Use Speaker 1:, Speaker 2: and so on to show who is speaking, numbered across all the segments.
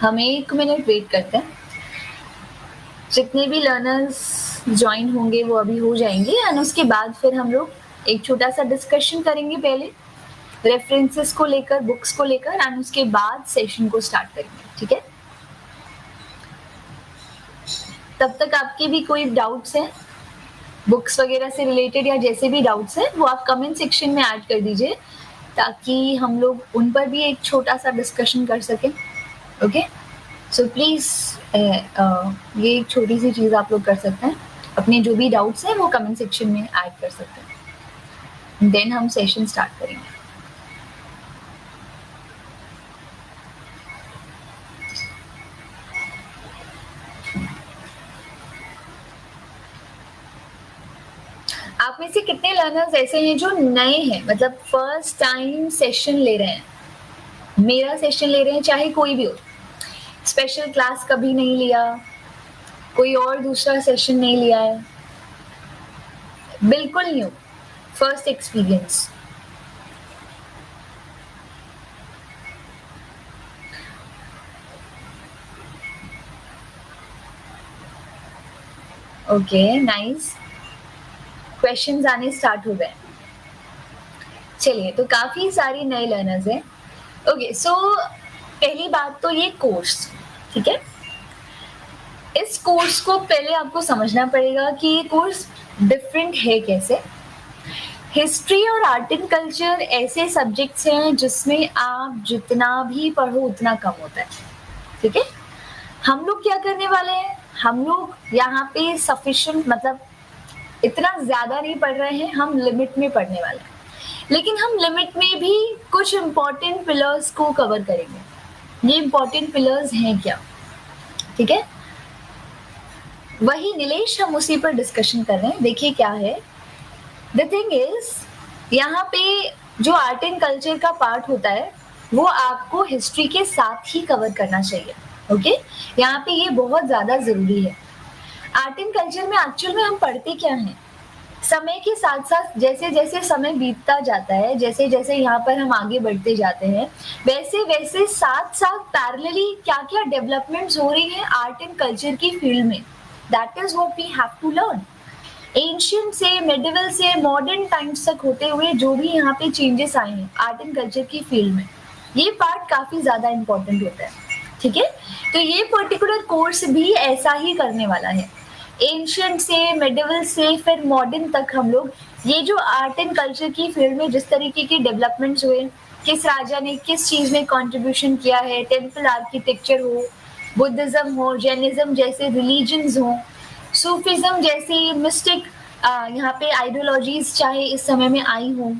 Speaker 1: हम 1 minute wait करते हैं। जितने भी लर्नर्स जॉइन होंगे वो अभी हो जाएंगे एंड उसके बाद फिर हम लोग एक छोटा सा डिस्कशन करेंगे पहले रेफरेंसेस को लेकर, बुक्स को लेकर एंड उसके बाद सेशन को स्टार्ट करेंगे। ठीक है, तब तक आपके भी कोई डाउट्स हैं बुक्स वगैरह से रिलेटेड या जैसे भी डाउट्स हैं वो आप कमेंट सेक्शन में ऐड कर दीजिए ताकि हम लोग उन पर भी एक छोटा सा डिस्कशन कर सकें। ओके, सो प्लीज़ ये एक छोटी सी चीज़ आप लोग कर सकते हैं, अपने जो भी डाउट्स हैं वो कमेंट सेक्शन में ऐड कर सकते हैं, देन हम सेशन स्टार्ट करेंगे। आप में से कितने लर्नर्स ऐसे हैं जो नए हैं, मतलब फर्स्ट टाइम सेशन ले रहे हैं, मेरा सेशन ले रहे हैं, चाहे कोई भी हो, स्पेशल क्लास कभी नहीं लिया, कोई और दूसरा सेशन नहीं लिया है, बिल्कुल new, first experience. Okay, nice, questions आने स्टार्ट हो गए। चलिए, तो काफी सारी नए लर्नर्स हैं। ओके, सो पहली बात तो ये कोर्स, ठीक है, इस कोर्स को पहले आपको समझना पड़ेगा कि ये कोर्स डिफरेंट है कैसे। हिस्ट्री और आर्ट एंड कल्चर ऐसे सब्जेक्ट्स हैं जिसमें आप जितना भी पढ़ो उतना कम होता है। ठीक है, हम लोग क्या करने वाले हैं, हम लोग यहाँ पे सफिशिएंट, मतलब इतना ज्यादा नहीं पढ़ रहे हैं, हम लिमिट में पढ़ने वाले हैं, लेकिन हम लिमिट में भी कुछ इम्पोर्टेंट पिलर्स को कवर करेंगे। ये इम्पोर्टेंट पिलर्स हैं क्या, ठीक है, वही नीलेश हम उसी पर डिस्कशन कर रहे हैं। देखिए क्या है, द थिंग इज यहाँ पे जो आर्ट एंड कल्चर का पार्ट होता है वो आपको हिस्ट्री के साथ ही कवर करना चाहिए। ओके, यहाँ पे ये बहुत ज्यादा जरूरी है। आर्ट एंड कल्चर में एक्चुअल में हम पढ़ते क्या हैं, समय के साथ साथ जैसे जैसे समय बीतता जाता है, जैसे जैसे यहाँ पर हम आगे बढ़ते जाते हैं, वैसे वैसे साथ साथ पैरेलली क्या क्या डेवलपमेंट्स हो रही हैं आर्ट एंड कल्चर की फील्ड में, that is what we have to learn. Ancient से मिडिवल से मॉडर्न टाइम्स तक होते हुए जो भी यहाँ पे चेंजेस आए हैं आर्ट एंड कल्चर की फील्ड में, ये पार्ट काफी ज्यादा इंपॉर्टेंट होता है। ठीक है, तो ये पर्टिकुलर कोर्स भी ऐसा ही करने वाला है। एंशिएंट से मिडिवल से फिर मॉडर्न तक हम लोग ये जो आर्ट एंड कल्चर की फील्ड में जिस तरीके के डेवलपमेंट्स हुए, किस राजा ने किस चीज में कंट्रीब्यूशन किया है, टेम्पल आर्किटेक्चर हो, बुद्धिज्म हो, जैनिज्म जैसे रिलीजन्स हो, सूफिज्म जैसी मिस्टिक यहाँ पे आइडियोलॉजीज चाहे इस समय में आई हो,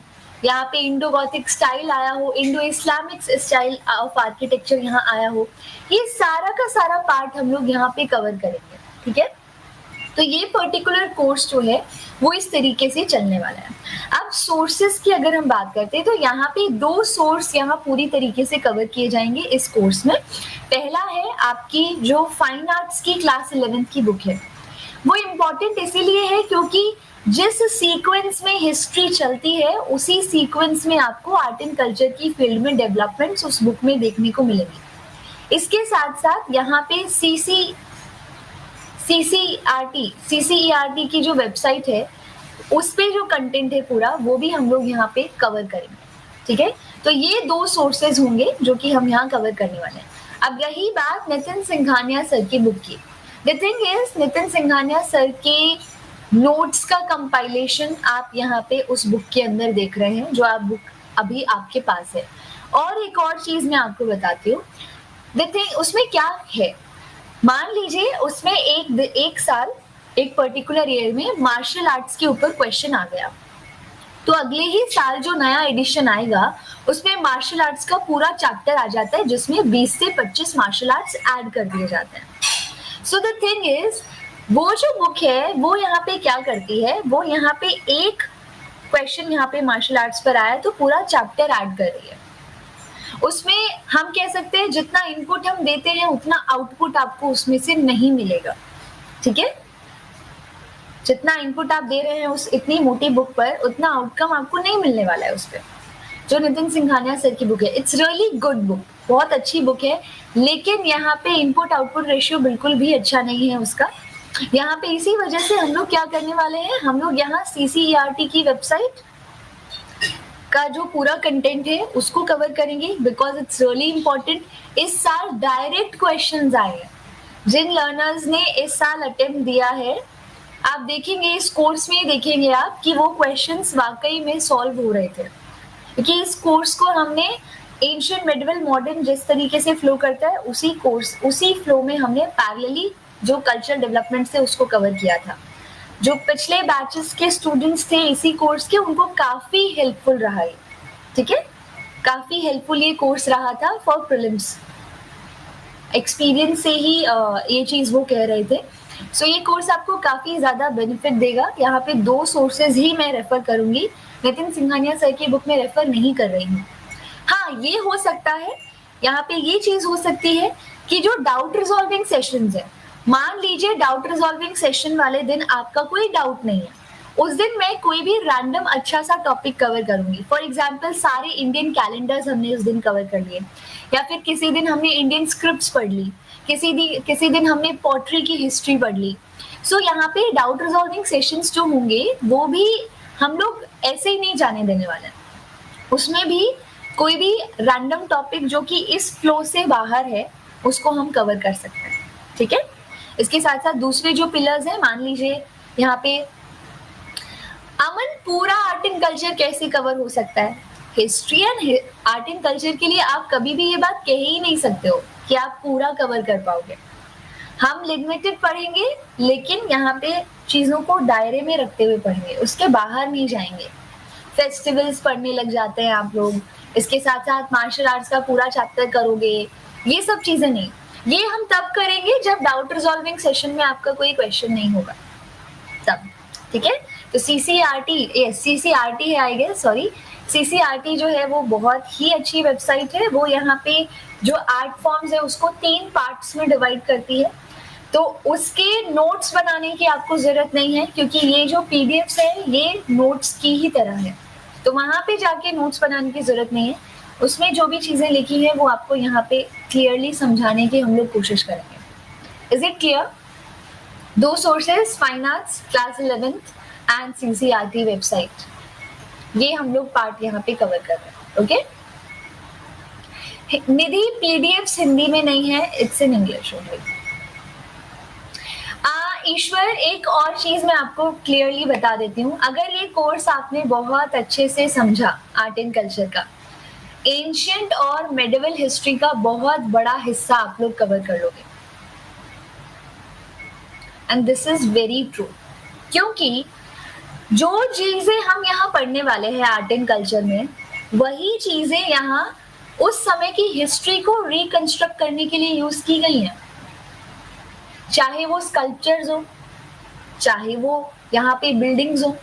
Speaker 1: यहाँ पे इंडो गॉथिक स्टाइल आया हो, Indo Islamic style of architecture यहाँ आया हो, ये सारा का सारा पार्ट हम लोग यहाँ पे कवर करेंगे। ठीक है, तो ये पर्टिकुलर कोर्स जो है वो इस तरीके से चलने वाला है। अब सोर्सेस की अगर हम बात करते हैं तो यहाँ पे 2 सोर्स यहाँ पूरी तरीके से कवर किए जाएंगे इस कोर्स में। पहला है आपकी जो फाइन आर्ट्स की क्लास 11th की बुक है, वो इम्पोर्टेंट इसीलिए है क्योंकि जिस सीक्वेंस में हिस्ट्री चलती है उसी सीक्वेंस में आपको आर्ट एंड कल्चर की फील्ड में डेवलपमेंट्स उस बुक में देखने को मिलेंगी। इसके साथ साथ यहाँ पे CCERT की जो वेबसाइट है उस पे जो कंटेंट है पूरा वो भी हम लोग यहाँ पे कवर करेंगे। ठीक है, तो ये 2 सोर्सेज होंगे जो कि हम यहाँ कवर करने वाले हैं। अब रही बात नितिन सिंघानिया सर की बुक की, the thing is Nitin Singhania sir के नोट्स का कंपाइलेशन आप यहाँ पे उस बुक के अंदर देख रहे हैं जो आप बुक अभी आपके पास है। और एक और चीज मैं आपको बताती हूँ, द थिंग उसमें क्या है, मान लीजिए उसमें एक साल एक पर्टिकुलर ईयर में मार्शल आर्ट्स के ऊपर क्वेश्चन आ गया, तो अगले ही साल जो नया एडिशन आएगा उसमें मार्शल आर्ट्स का पूरा चैप्टर आ जाता है जिसमें 20 से 25 मार्शल आर्ट्स ऐड कर दिए जाते हैं। सो द थिंग इज वो जो बुक है वो यहाँ पे क्या करती है, वो यहाँ पे एक क्वेश्चन यहाँ पे मार्शल आर्ट्स पर आया तो पूरा चैप्टर ऐड कर रही है। उसमें हम कह सकते हैं जितना इनपुट हम देते हैं उतना आउटपुट आपको उसमें से नहीं मिलेगा। ठीक है, जितना इनपुट आप दे रहे हैं उस इतनी मोटी बुक पर उतना आउटकम आपको नहीं मिलने वाला है उस पर। जो नितिन सिंघानिया सर की बुक है, इट्स रियली गुड बुक, बहुत अच्छी बुक है, लेकिन यहाँ पे इनपुट आउटपुट रेशियो बिल्कुल भी अच्छा नहीं है उसका। यहाँ पे इसी वजह से हम लोग क्या करने वाले हैं, हम लोग यहाँ CCERT की वेबसाइट का जो पूरा कंटेंट है उसको कवर करेंगे, बिकॉज इट्स रियली इम्पोर्टेंट। इस साल डायरेक्ट क्वेश्चंस आए हैं, जिन लर्नर्स ने इस साल अटेम्प्ट दिया है, आप देखेंगे इस कोर्स में देखेंगे आप कि वो क्वेश्चंस वाकई में सॉल्व हो रहे थे, क्योंकि इस कोर्स को हमने एंशिएंट मेडिवल मॉडर्न जिस तरीके से फ्लो करता है उसी फ्लो में हमने पैरेलली जो कल्चरल डेवलपमेंट से उसको कवर किया था। जो पिछले बैचेस के स्टूडेंट्स थे इसी कोर्स के, उनको काफी हेल्पफुल रहा है, ठीक है, काफी हेल्पफुल ये कोर्स रहा था फॉर प्रीलिम्स। एक्सपीरियंस से ही ये चीज वो कह रहे थे। सो ये कोर्स आपको काफी ज्यादा बेनिफिट देगा। यहाँ पे 2 सोर्सेज ही मैं रेफर करूंगी, नितिन सिंघानिया सर की बुक में रेफर नहीं कर रही हूँ। हाँ, ये हो सकता है, यहाँ पे ये चीज हो सकती है कि जो डाउट रिजॉल्विंग सेशंस है, मान लीजिए डाउट रिजॉल्विंग सेशन वाले दिन आपका कोई डाउट नहीं है, उस दिन मैं कोई भी रैंडम अच्छा सा टॉपिक कवर करूंगी। फॉर एग्जाम्पल सारे इंडियन कैलेंडर्स हमने उस दिन कवर कर लिए, या फिर किसी दिन हमने इंडियन स्क्रिप्ट्स पढ़ ली, किसी दिन हमने पोट्री की हिस्ट्री पढ़ ली। सो यहाँ पे डाउट रिजॉल्विंग सेशंस जो होंगे वो भी हम लोग ऐसे ही नहीं जाने देने वाले, उसमें भी कोई भी रैंडम टॉपिक जो कि इस फ्लो से बाहर है उसको हम कवर कर सकते हैं, ठीक है। इसके साथ साथ दूसरे जो पिलर्स हैं, मान लीजिए यहाँ पे अमन पूरा आर्ट एंड कल्चर कैसे कवर हो सकता है, history and art and culture के लिए आप कभी भी ये बात कह ही नहीं सकते हो कि आप पूरा कवर कर पाओगे। हम लिमिटेड पढ़ेंगे, लेकिन यहाँ पे चीजों को दायरे में रखते हुए पढ़ेंगे, उसके बाहर नहीं जाएंगे। फेस्टिवल्स पढ़ने लग जाते हैं आप लोग, इसके साथ साथ मार्शल आर्ट्स का पूरा चैप्टर करोगे, ये सब चीजें नहीं। ये हम तब करेंगे जब डाउट रिजॉल्विंग सेशन में आपका कोई क्वेश्चन नहीं होगा तब, ठीक है। तो CCERT है, आई गेस, सॉरी, CCERT जो है वो बहुत ही अच्छी वेबसाइट है। वो यहाँ पे जो आर्ट फॉर्म्स है उसको 3 पार्ट्स में डिवाइड करती है, तो उसके नोट्स बनाने की आपको जरूरत नहीं है, क्योंकि ये जो PDFs है ये नोट्स की ही तरह है, तो वहां पे जाके नोट्स बनाने की जरूरत नहीं है। उसमें जो भी चीजें लिखी है वो आपको यहाँ पे क्लियरली समझाने की हम लोग कोशिश करेंगे। Is it clear? 2 sources, fine arts class 11th and CCERT website, ये हम लोग पार्ट यहाँ पे कवर कर रहे हैं, ओके। निधि PDFs हिंदी में नहीं है, इट्स इन इंग्लिश ओनली। ईश्वर, एक और चीज मैं आपको क्लियरली बता देती हूँ, अगर ये कोर्स आपने बहुत अच्छे से समझा, आर्ट एंड कल्चर का एंशिएंट और मेडिवल हिस्ट्री का बहुत बड़ा हिस्सा आप लोग कवर कर लोगे, and this is very true, क्योंकि जो चीजें हम यहाँ पढ़ने वाले हैं आर्ट एंड कल्चर में, वही चीजें यहाँ उस समय की हिस्ट्री को रिकंस्ट्रक्ट करने के लिए यूज की गई हैं। चाहे वो स्कल्पचर्स हो, चाहे वो यहाँ पे बिल्डिंग्स हो,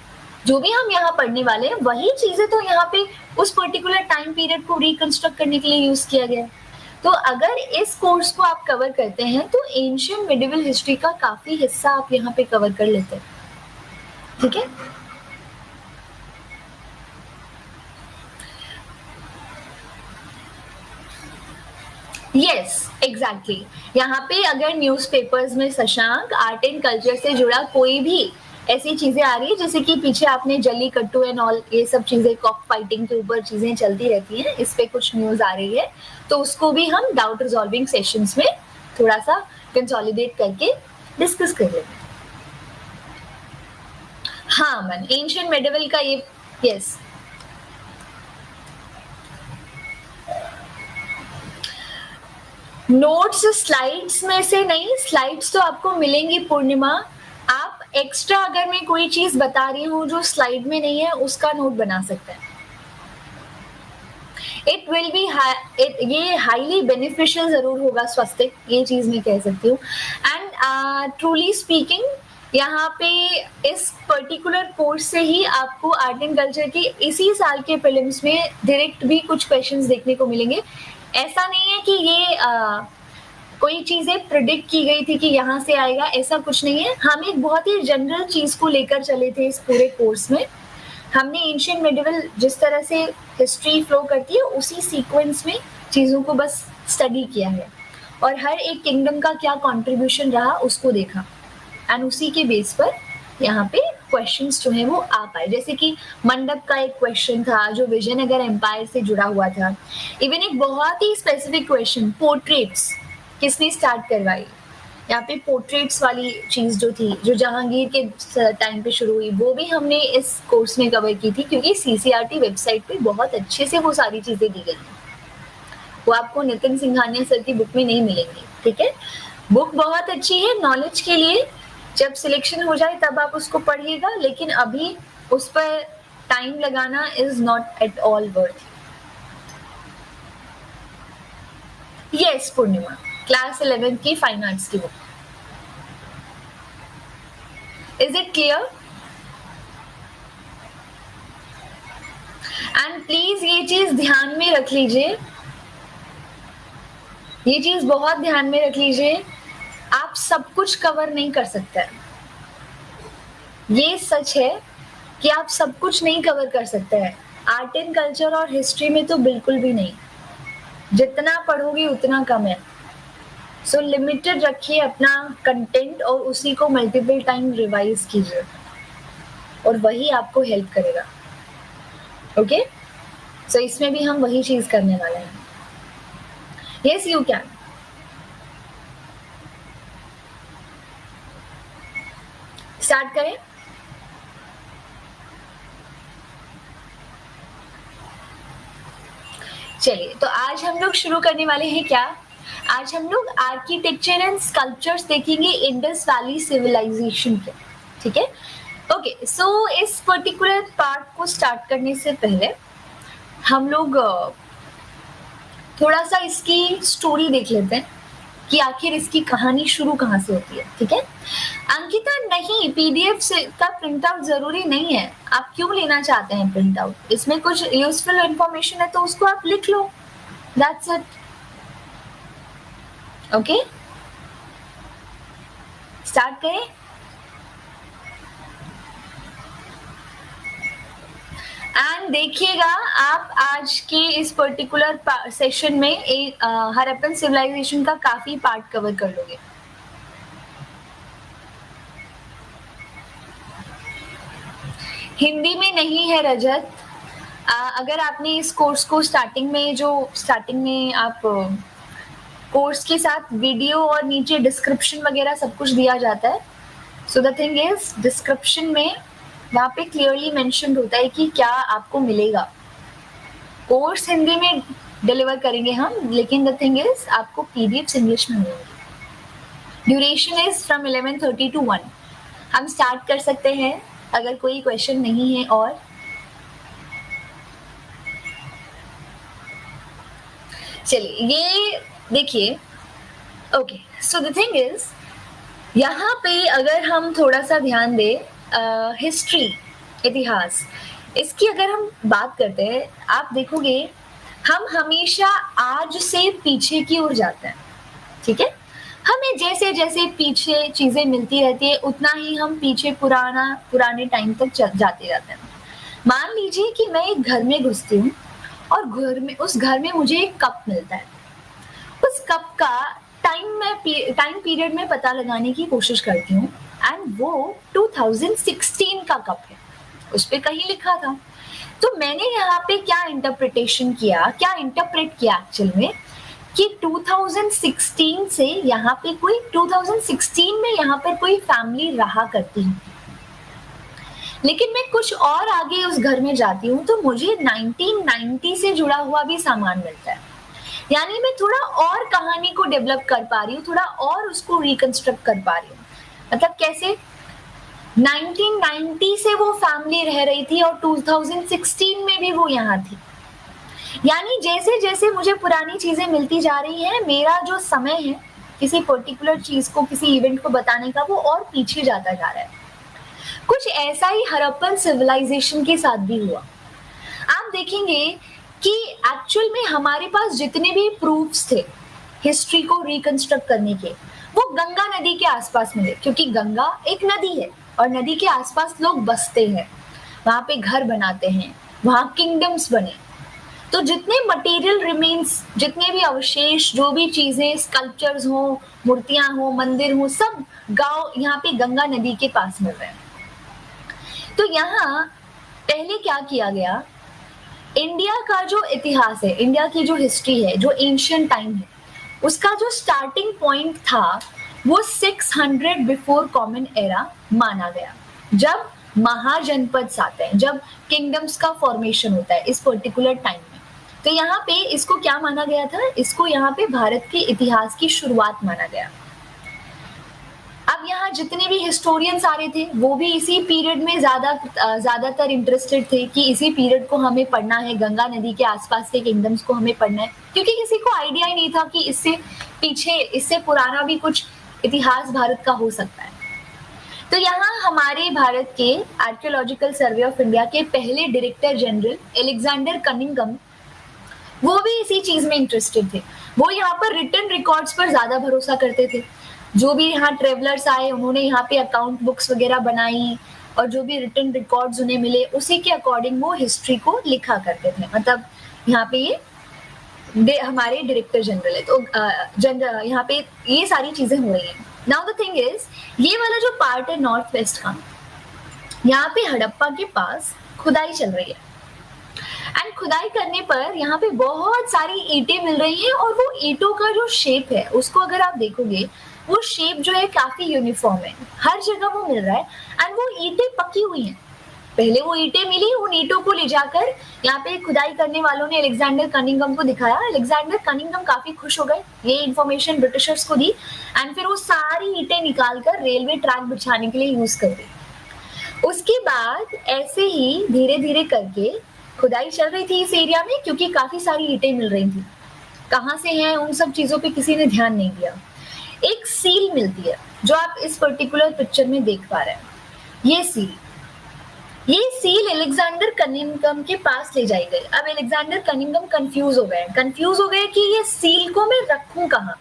Speaker 1: जो भी हम यहाँ पढ़ने वाले हैं वही चीजें तो यहाँ पे उस पर्टिकुलर टाइम पीरियड को रिकंस्ट्रक्ट करने के लिए यूज किया गया है। तो अगर इस कोर्स को आप कवर करते हैं तो एंशिएंट मेडिवल हिस्ट्री का काफी हिस्सा आप यहाँ पे कवर कर लेते हैं, ठीक है। Yes, exactly. यहाँ पे अगर न्यूज़पेपर्स में शशांक आर्ट एंड कल्चर से जुड़ा कोई भी ऐसी चीजें आ रही है, जैसे कि पीछे आपने जल्लीकट्टू एंड ऑल, ये सब चीजें कॉक फाइटिंग के ऊपर चीजें चलती रहती हैं, इस पे कुछ न्यूज आ रही है, तो उसको भी हम डाउट रिजॉल्विंग सेशंस में थोड़ा सा कंसोलिडेट करके डिस्कस कर लेंगे। हाँ मन, एंशिएंट मेडिवल का ये, यस, नोट्स स्लाइड्स में से नहीं, स्लाइड्स तो आपको मिलेंगी पूर्णिमा। आप एक्स्ट्रा अगर मैं कोई चीज बता रही हूँ जो स्लाइड में नहीं है, उसका नोट बना सकते हैं। इट विल बी, ये हाईली बेनिफिशियल जरूर होगा स्वास्थ्य, ये चीज मैं कह सकती हूँ। एंड ट्रूली स्पीकिंग, यहाँ पे इस पर्टिकुलर कोर्स से ही आपको आर्ट एंड कल्चर की इसी साल के प्रीलिम्स में डायरेक्ट भी कुछ क्वेश्चंस देखने को मिलेंगे। ऐसा नहीं है कि ये कोई चीजें प्रिडिक्ट की गई थी कि यहाँ से आएगा, ऐसा कुछ नहीं है। हम एक बहुत ही जनरल चीज को लेकर चले थे इस पूरे कोर्स में। हमने एंशिएंट मेडिवल जिस तरह से हिस्ट्री फ्लो करती है उसी सीक्वेंस में चीजों को बस स्टडी किया है और हर एक किंगडम का क्या कंट्रीब्यूशन रहा उसको देखा एंड उसी के बेस पर यहाँ पे क्वेश्चंस जो है वो आ पाए। जैसे कि मंडप का एक क्वेश्चन था जो विजयनगर एम्पायर से जुड़ा हुआ था। इवन एक बहुत ही स्पेसिफिक क्वेश्चन, पोर्ट्रेट्स किसने स्टार्ट करवाई, यहाँ पे पोर्ट्रेट्स वाली चीज जो थी जो जहांगीर के टाइम पे शुरू हुई वो भी हमने इस कोर्स में कवर की थी, क्योंकि CCRT वेबसाइट पे बहुत अच्छे से वो सारी चीजें दी गई हैं। वो आपको नितिन सिंघानिया सर की बुक में नहीं मिलेंगी, ठीक है। बुक बहुत अच्छी है नॉलेज के लिए, जब सिलेक्शन हो जाए तब आप उसको पढ़िएगा, लेकिन अभी उस पर टाइम लगाना is not at all worth. Yes Purnima, class 11 की फाइन आर्ट्स की book. Is it clear? And please ये चीज ध्यान में रख लीजिए, ये चीज बहुत ध्यान में रख लीजिए, आप सब कुछ कवर नहीं कर सकते। ये सच है कि आप सब कुछ नहीं कवर कर सकते हैं। आर्ट एंड कल्चर और हिस्ट्री में तो बिल्कुल भी नहीं, जितना पढ़ोगे उतना कम है। सो लिमिटेड रखिए अपना कंटेंट और उसी को मल्टीपल टाइम रिवाइज कीजिए और वही आपको हेल्प करेगा। ओके, सो इसमें भी हम वही चीज करने वाले हैं। Yes you can. स्टार्ट करें। चलिए, तो आज हम लोग शुरू करने वाले हैं क्या? आज हम लोग आर्किटेक्चर एंड स्कल्पचर्स देखेंगे इंडस वैली सिविलाइजेशन के, ठीक है। ओके, सो इस पर्टिकुलर पार्ट को स्टार्ट करने से पहले हम लोग थोड़ा सा इसकी स्टोरी देख लेते हैं कि आखिर इसकी कहानी शुरू कहाँ से होती है, ठीक है। अंकिता, नहीं, PDF से का प्रिंट आउट जरूरी नहीं है। आप क्यों लेना चाहते हैं प्रिंट आउट? इसमें कुछ यूजफुल इंफॉर्मेशन है तो उसको आप लिख लो, दैट्स इट। ओके, स्टार्ट करें। एंड देखिएगा आप आज के इस पर्टिकुलर सेशन में एक हड़प्पन सिविलाइजेशन का काफी पार्ट कवर कर लोगे। हिंदी में नहीं है रजत। अगर आपने इस कोर्स को स्टार्टिंग में आप कोर्स के साथ वीडियो और नीचे डिस्क्रिप्शन वगैरह सब कुछ दिया जाता है। So the thing is, description में वहाँ पे क्लियरली मेंशन होता है कि क्या आपको मिलेगा। कोर्स हिंदी में डिलीवर करेंगे हम, लेकिन द थिंग इज आपको PDFs इंग्लिश में मिलेंगे। Duration is from 11:30 to 1। हम स्टार्ट कर सकते हैं अगर कोई क्वेश्चन नहीं है। और चलिए ये देखिए। Okay, so the thing is, यहाँ पे अगर हम थोड़ा सा ध्यान दें, हिस्ट्री, इतिहास, इसकी अगर हम बात करते हैं, आप देखोगे हम हमेशा आज से पीछे की ओर जाते हैं, ठीक है। हमें जैसे जैसे पीछे चीजें मिलती रहती है उतना ही हम पीछे पुराने टाइम तक जाते रहते हैं। मान लीजिए कि मैं एक घर में घुसती हूँ और उस घर में मुझे एक कप मिलता है। उस कप का टाइम पीरियड में पता लगाने की कोशिश करती हूँ एंड वो 2016 का कप है, उस पे कहीं लिखा था। तो मैंने यहाँ पे क्या इंटरप्रेट किया एक्चुअल में कि 2016 से यहाँ पे 2016 में यहाँ पर कोई फैमिली रहा करती है, लेकिन मैं कुछ और आगे उस घर में जाती हूँ तो मुझे 1990 से जुड़ा हुआ भी सामान मिलता है। यानी मैं थोड़ा और कहानी को डेवलप कर पा रही हूँ, थोड़ा और उसको रिकंस्ट्रक्ट कर पा रही हूँ। मतलब कैसे? 1990 से वो फैमिली रह रही थी और 2016 में भी वो यहाँ थी। यानी जैसे जैसे मुझे पुरानी चीजें मिलती जा रही हैं, मेरा जो समय है किसी पर्टिकुलर चीज को, किसी इवेंट को बताने का, वो और पीछे जाता जा रहा है। कुछ ऐसा ही हड़प्पन सिविलाइजेशन के साथ भी हुआ। आप देखेंगे कि एक्चुअल में हमारे पास जितने भी प्रूफ्स थे हिस्ट्री को रिकंस्ट्रक्ट करने के, वो गंगा नदी के आसपास मिले, क्योंकि गंगा एक नदी है और नदी के आसपास लोग बसते हैं, वहां पे घर बनाते हैं, वहां किंगडम्स बने। तो जितने मटेरियल रिमेन्स, जितने भी अवशेष, जो भी चीजें, स्कल्पचर्स हो, मूर्तियां हो, मंदिर हो, सब गांव यहाँ पे गंगा नदी के पास मिल रहे हैं। तो यहाँ पहले क्या किया गया, इंडिया का जो इतिहास है, इंडिया की जो हिस्ट्री है, जो एंशियंट टाइम है, उसका जो स्टार्टिंग पॉइंट था वो 600 बिफोर कॉमन एरा माना गया, जब महाजनपद आते हैं, जब किंगडम्स का फॉर्मेशन होता है इस पर्टिकुलर टाइम में। तो यहाँ पे इसको क्या माना गया था, इसको यहाँ पे भारत के इतिहास की शुरुआत माना गया। अब यहाँ जितने भी हिस्टोरियंस आ रहे थे वो भी इसी पीरियड में ज्यादातर इंटरेस्टेड थे कि इसी पीरियड को हमें पढ़ना है, गंगा नदी के आसपास के किंगडम्स को हमें पढ़ना है, क्योंकि किसी को आइडिया ही नहीं था कि इससे पीछे, इससे पुराना भी कुछ इतिहास भारत का हो सकता है। तो यहाँ हमारे भारत के आर्कियोलॉजिकल सर्वे ऑफ इंडिया के पहले डायरेक्टर जनरल एलेक्जेंडर कनिंघम, वो भी इसी चीज में इंटरेस्टेड थे। वो यहाँ पर रिटन रिकॉर्ड्स पर ज्यादा भरोसा करते थे। जो भी यहाँ ट्रेवलर्स आए उन्होंने यहाँ पे अकाउंट बुक्स वगैरह बनाई और जो भी रिटन रिकॉर्ड्स उन्हें मिले उसी के अकॉर्डिंग वो हिस्ट्री को लिखा करते थे। मतलब यहाँ पे ये हमारे डायरेक्टर जनरल है, तो यहाँ पे ये सारी चीजें हो रही हैं। नाउ द थिंग इज, ये वाला जो पार्ट है नॉर्थ वेस्ट का, यहाँ पे हड़प्पा के पास खुदाई चल रही है एंड खुदाई करने पर यहाँ पे बहुत सारी ईंटें मिल रही हैं और वो ईंटों का जो शेप है उसको अगर आप देखोगे वो शेप जो है काफी यूनिफॉर्म है, हर जगह वो मिल रहा है एंड वो ईंटें पकी हुई हैं। पहले वो ईंटें मिली, उन ईंटों को ले जाकर यहाँ पे खुदाई करने वालों ने अलेक्जेंडर कनिंघम को दिखाया। अलेक्जेंडर कनिंघम काफी खुश हो गए, ये इन्फॉर्मेशन ब्रिटिशर्स को दी एंड फिर वो सारी ईंटें निकालकर रेलवे ट्रैक बिछाने के लिए यूज कर दी। उसके बाद ऐसे ही धीरे धीरे करके खुदाई चल रही थी इस एरिया में, क्योंकि काफी सारी ईंटें मिल रही थी। कहाँ से हैं उन सब चीजों पे किसी ने ध्यान नहीं दिया। एक सील मिलती है जो आप इस पर्टिकुलर पिक्चर में देख पा रहे हैं, ये सील अलेक्जेंडर कनिंघम के पास ले जाई गई। अब अलेक्जेंडर कनिंघम कंफ्यूज हो गए कि ये सील को मैं रखूं कहाँ।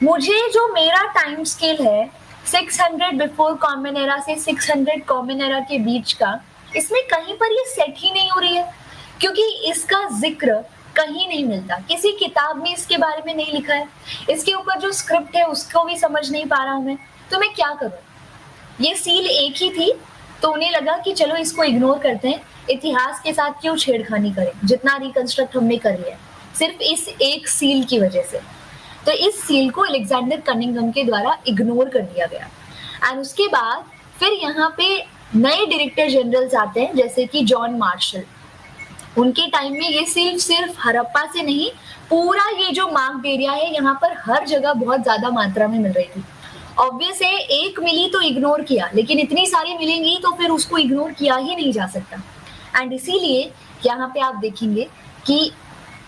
Speaker 1: मुझे जो मेरा टाइम स्केल है 600 बिफोर कॉमन एरा से 600 कॉमन एरा के बीच का, इसमें कहीं पर ये सेट ही नहीं हो रही है, क्योंकि इसका जिक्र कहीं नहीं मिलता, किसी किताब में इसके बारे में नहीं लिखा है। इसके ऊपर जो स्क्रिप्ट है उसको भी समझ नहीं पा रहा हूं मैं, तो मैं क्या करूं। ये सील एक ही थी तो उन्हें लगा कि चलो इसको इग्नोर करते हैं, इतिहास के साथ क्यों छेड़खानी करें, जितना रिकंस्ट्रक्ट हमने कर लिया सिर्फ इस एक सील की वजह से। तो इस सील को अलेक्जेंडर कनिंघम के द्वारा इग्नोर कर दिया गया एंड उसके बाद फिर यहाँ पे नए डायरेक्टर जनरल्स आते हैं जैसे कि जॉन मार्शल। उनके टाइम में ये सील सिर्फ हड़प्पा से नहीं, पूरा ये जो मार्क्ड एरिया है यहाँ पर हर जगह बहुत ज्यादा मात्रा में मिल रही थी। ऑब्वियस है एक मिली तो इग्नोर किया, लेकिन इतनी सारी मिलेंगी तो फिर उसको इग्नोर किया ही नहीं जा सकता। एंड इसीलिए यहाँ पे आप देखेंगे कि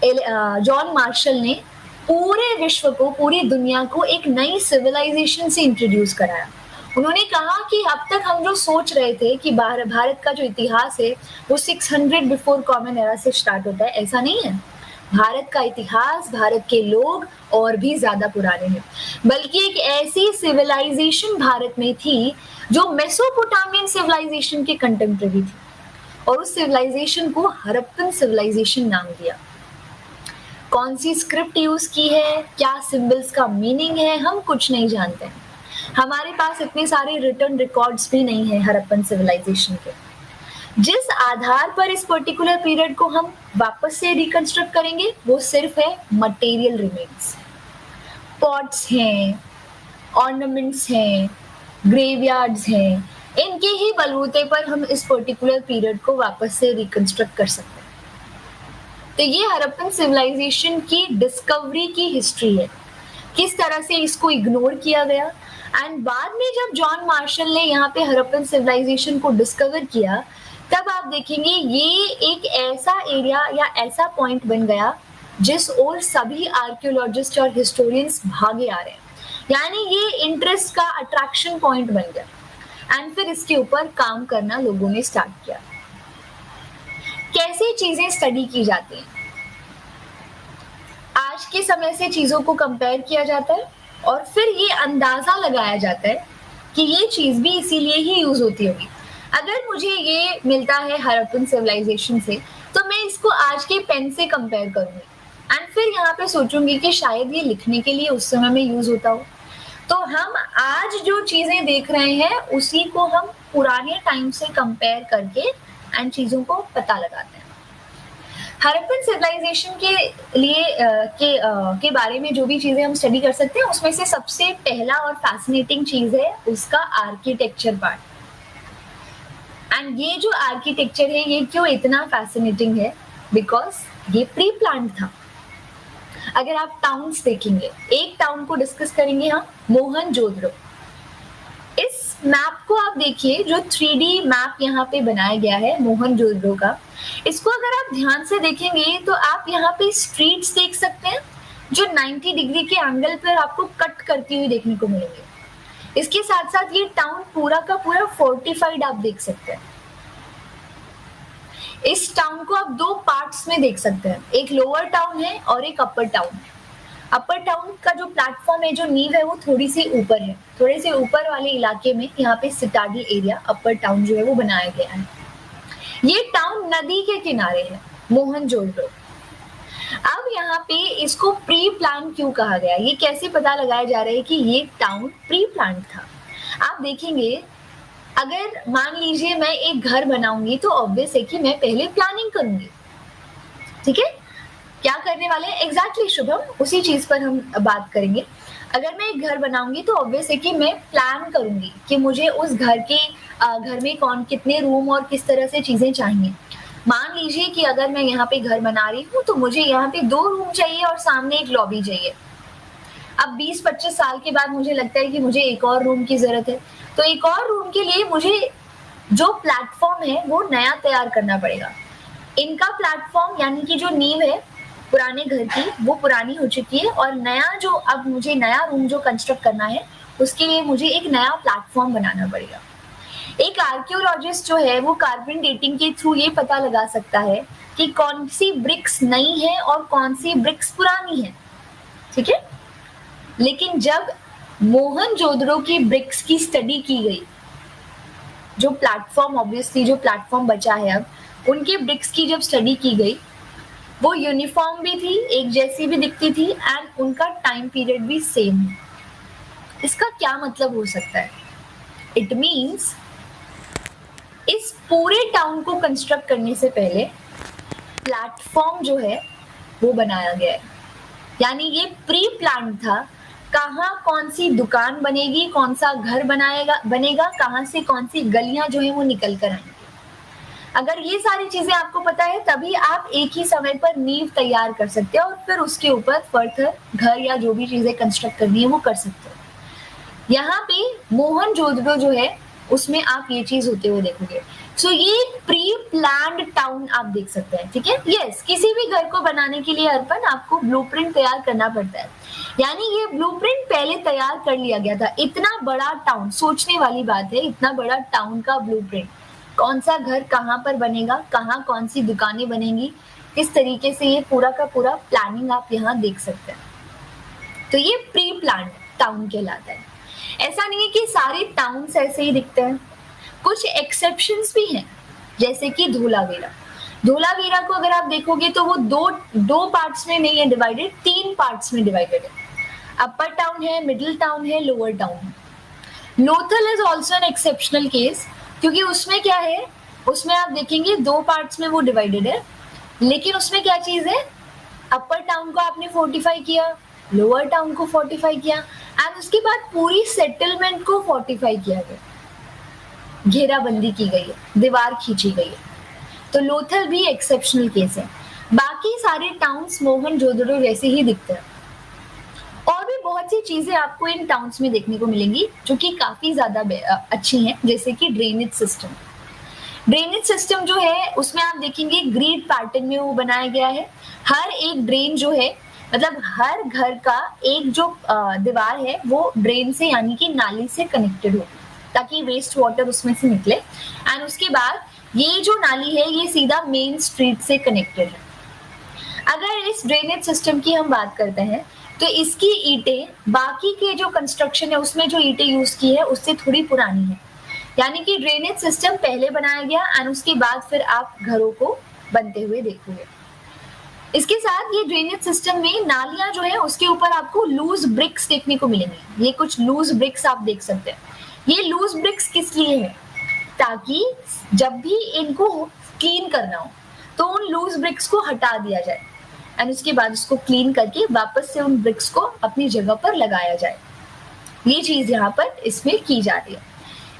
Speaker 1: जॉन मार्शल ने पूरे विश्व को, पूरी दुनिया को एक नई सिविलाइजेशन से इंट्रोड्यूस कराया। उन्होंने कहा कि अब तक हम जो सोच रहे थे कि भारत का जो इतिहास है वो 600 बिफोर कॉमन एरा से स्टार्ट होता है, ऐसा नहीं है। भारत का इतिहास, भारत के लोग और भी ज्यादा पुराने हैं, बल्कि एक ऐसी सिविलाइजेशन भारत में थी जो मेसोपोटामियन सिविलाइजेशन के कंटेम्परेरी थी और उस सिविलाइजेशन को हड़प्पन सिविलाइजेशन नाम दिया। कौन सी स्क्रिप्ट यूज की है, क्या सिंबल्स का मीनिंग है, हम कुछ नहीं जानते हैं। हमारे पास इतने सारे रिटर्न रिकॉर्ड्स भी नहीं है हड़प्पन सिविलाइजेशन के। जिस आधार पर इस पर्टिकुलर पीरियड को हम वापस से रिकंस्ट्रक्ट करेंगे वो सिर्फ है मटेरियल रिमेन्स। पॉट्स हैं, ऑर्नामेंट्स हैं, ग्रेवयार्ड्स हैं, इनके ही बलबूते पर हम इस पर्टिकुलर पीरियड को वापस से रिकंस्ट्रक्ट कर सकते हैं। तो ये हड़प्पन सिविलाइजेशन की डिस्कवरी की हिस्ट्री है, किस तरह से इसको इग्नोर किया गया एंड बाद में जब जॉन मार्शल ने यहाँ पे हड़प्पन सिविलाइजेशन को डिस्कवर किया तब आप देखेंगे ये एक ऐसा एरिया या ऐसा पॉइंट बन गया जिस ओर सभी आर्कियोलॉजिस्ट और हिस्टोरियंस भागे आ रहे हैं। यानी ये इंटरेस्ट का अट्रैक्शन पॉइंट बन गया एंड फिर इसके ऊपर काम करना लोगों ने स्टार्ट किया। कैसे चीजें स्टडी की जाती हैं, आज के समय से चीजों को कंपेयर किया जाता है और फिर ये अंदाजा लगाया जाता है कि ये चीज भी इसीलिए ही यूज होती होगी। अगर मुझे ये मिलता है हड़प्पन सिविलाइजेशन से तो मैं इसको आज के पेन से कंपेयर करूंगी एंड फिर यहाँ पे सोचूंगी कि शायद ये लिखने के लिए उस समय में यूज होता हो। तो हम आज जो चीजें देख रहे हैं उसी को हम पुराने टाइम से कंपेयर करके एंड चीजों को पता लगाते हैं। हड़प्पन सिविलाइजेशन के लिए के बारे में जो भी चीजें हम स्टडी कर सकते हैं उसमें से सबसे पहला और फैसिनेटिंग चीज है उसका आर्किटेक्चर पार्ट। एंड ये जो आर्किटेक्चर है ये क्यों इतना फैसिनेटिंग है, बिकॉज ये प्री प्लान था। अगर आप टाउन्स देखेंगे, एक टाउन को डिस्कस करेंगे हम, मोहनजोदड़ो। इस मैप को आप देखिए, जो 3D मैप यहाँ पे बनाया गया है मोहनजोदड़ो का, इसको अगर आप ध्यान से देखेंगे तो आप यहाँ पे स्ट्रीट्स देख सकते हैं जो 90 डिग्री के एंगल पर आपको कट करती हुई देखने को मिलेंगे। इसके साथ साथ ये टाउन पूरा का पूरा फोर्टिफाइड आप देख सकते हैं। इस टाउन को आप दो पार्ट्स में देख सकते हैं, एक लोअर टाउन है और एक अपर टाउन है। अपर टाउन का जो प्लेटफॉर्म है, जो नींव है, वो थोड़ी सी ऊपर है। थोड़े से ऊपर वाले इलाके में यहाँ पे सिटाडल एरिया, अपर टाउन जो है वो बनाया गया है। ये टाउन नदी के किनारे है, मोहनजोदड़ो। अब यहाँ पे इसको प्री प्लान क्यों कहा गया, ये कैसे पता लगाया जा रहा है कि ये टाउन प्री प्लान था। आप देखेंगे, अगर मान लीजिए मैं एक घर बनाऊंगी तो ऑब्वियस है कि मैं पहले प्लानिंग करूंगी, ठीक है। क्या करने वाले हैं एग्जैक्टली शुभम, उसी चीज पर हम बात करेंगे। अगर मैं एक घर बनाऊंगी तो ऑब्वियस है कि मैं प्लान करूंगी कि मुझे उस घर में कौन कितने रूम और किस तरह से चीजें चाहिए। मान लीजिए कि अगर मैं यहाँ पे घर बना रही हूँ तो मुझे यहाँ पे 2 रूम चाहिए और सामने एक लॉबी चाहिए। अब 20-25 साल के बाद मुझे लगता है कि मुझे एक और रूम की जरूरत है, तो एक और रूम के लिए मुझे जो प्लेटफॉर्म है वो नया तैयार करना पड़ेगा। इनका प्लेटफॉर्म यानी कि जो नींव है पुराने घर की, वो पुरानी हो चुकी है और नया जो अब मुझे नया रूम जो कंस्ट्रक्ट करना है उसके लिए मुझे एक नया प्लेटफॉर्म बनाना पड़ेगा। एक आर्कियोलॉजिस्ट जो है वो कार्बन डेटिंग के थ्रू ये पता लगा सकता है कि कौन सी ब्रिक्स नई है और कौन सी ब्रिक्स पुरानी है, ठीक है। लेकिन जब मोहनजोदड़ो की ब्रिक्स की स्टडी की गई, जो प्लेटफॉर्म ऑब्वियसली जो प्लेटफॉर्म बचा है अब, उनके ब्रिक्स की जब स्टडी की गई, वो यूनिफॉर्म भी थी, एक जैसी भी दिखती थी एंड उनका टाइम पीरियड भी सेम है। इसका क्या मतलब हो सकता है? इट मीन्स इस पूरे टाउन को कंस्ट्रक्ट करने से पहले प्लेटफॉर्म जो है वो बनाया गया है, यानी ये प्री प्लान था। कहाँ कौन सी दुकान बनेगी, कौन सा घर बनेगा, कहाँ से कौन सी गलियां जो है वो निकल कर आएंगी। अगर ये सारी चीजें आपको पता है तभी आप एक ही समय पर नींव तैयार कर सकते हो और फिर उसके ऊपर फर्दर घर या जो भी चीजें कंस्ट्रक्ट करनी है वो कर सकते हो। यहाँ पे मोहनजोदड़ो जो है उसमें आप ये चीज होते हुए देखोगे। सो ये प्री प्लान्ड टाउन आप देख सकते हैं, ठीक है। यस, किसी भी घर को बनाने के लिए अर्पण आपको ब्लूप्रिंट तैयार करना पड़ता है, यानी ये ब्लूप्रिंट पहले तैयार कर लिया गया था। इतना बड़ा टाउन, सोचने वाली बात है, इतना बड़ा टाउन का ब्लूप्रिंट, कौन सा घर कहाँ पर बनेगा, कहाँ कौन सी दुकानें बनेंगी, किस तरीके से ये पूरा का पूरा प्लानिंग आप यहाँ देख सकते हैं। तो ये प्री प्लान्ड टाउन कहलाता है। ऐसा नहीं है कि सारे टाउन्स ऐसे ही दिखते हैं, कुछ एक्सेप्शंस भी हैं, जैसे कि धोलावीरा। धोलावीरा को अगर आप देखोगे तो वो दो पार्ट्स में नहीं है डिवाइडेड, 3 पार्ट्स में डिवाइडेड है। अपर टाउन है, मिडिल टाउन है, लोअर टाउन है। Lothal is also an exceptional case, क्योंकि उसमें क्या है, उसमें आप देखेंगे 2 पार्ट्स में वो डिवाइडेड है, लेकिन उसमें क्या चीज है, अपर टाउन को आपने फोर्टिफाई किया, लोअर टाउन को फोर्टिफाई किया एंड उसके बाद पूरी सेटलमेंट को फोर्टिफाई किया गया, घेराबंदी की गई है, दीवार खींची गई है। तो लोथल भी एक्सेप्शनल केस है। बाकी सारे टाउन्स मोहनजोदड़ो जैसे ही दिखते हैं। और भी बहुत सी चीजें आपको इन टाउन्स में देखने को मिलेंगी जो कि काफी ज्यादा अच्छी हैं, जैसे कि ड्रेनेज सिस्टम। ड्रेनेज सिस्टम जो है उसमें आप देखेंगे ग्रिड पैटर्न में वो बनाया गया है। हर एक ड्रेन जो है, मतलब हर घर का एक जो दीवार है वो ड्रेन से यानी कि नाली से कनेक्टेड हो, ताकि वेस्ट वाटर उसमें से निकले। एंड उसके बाद ये जो नाली है ये सीधा मेन स्ट्रीट से कनेक्टेड है। अगर इस ड्रेनेज सिस्टम की हम बात करते हैं तो इसकी ईंटें बाकी के जो कंस्ट्रक्शन है उसमें जो ईंटें यूज की है उससे थोड़ी पुरानी है, यानी कि ड्रेनेज सिस्टम पहले बनाया गया एंड उसके बाद फिर आप घरों को बनते हुए देखोगे। इसके साथ ये ड्रेनेज सिस्टम में नालियां जो है उसके ऊपर आपको लूज ब्रिक्स देखने को मिलेंगी। ये कुछ लूज ब्रिक्स आप देख सकते हैं। ये लूज ब्रिक्स किस लिए है? ताकि जब भी इनको क्लीन करना हो तो उन लूज ब्रिक्स को हटा दिया जाए एंड उसके बाद उसको क्लीन करके वापस से उन ब्रिक्स को अपनी जगह पर लगाया जाए। ये चीज यहाँ पर इसमें की जाती है।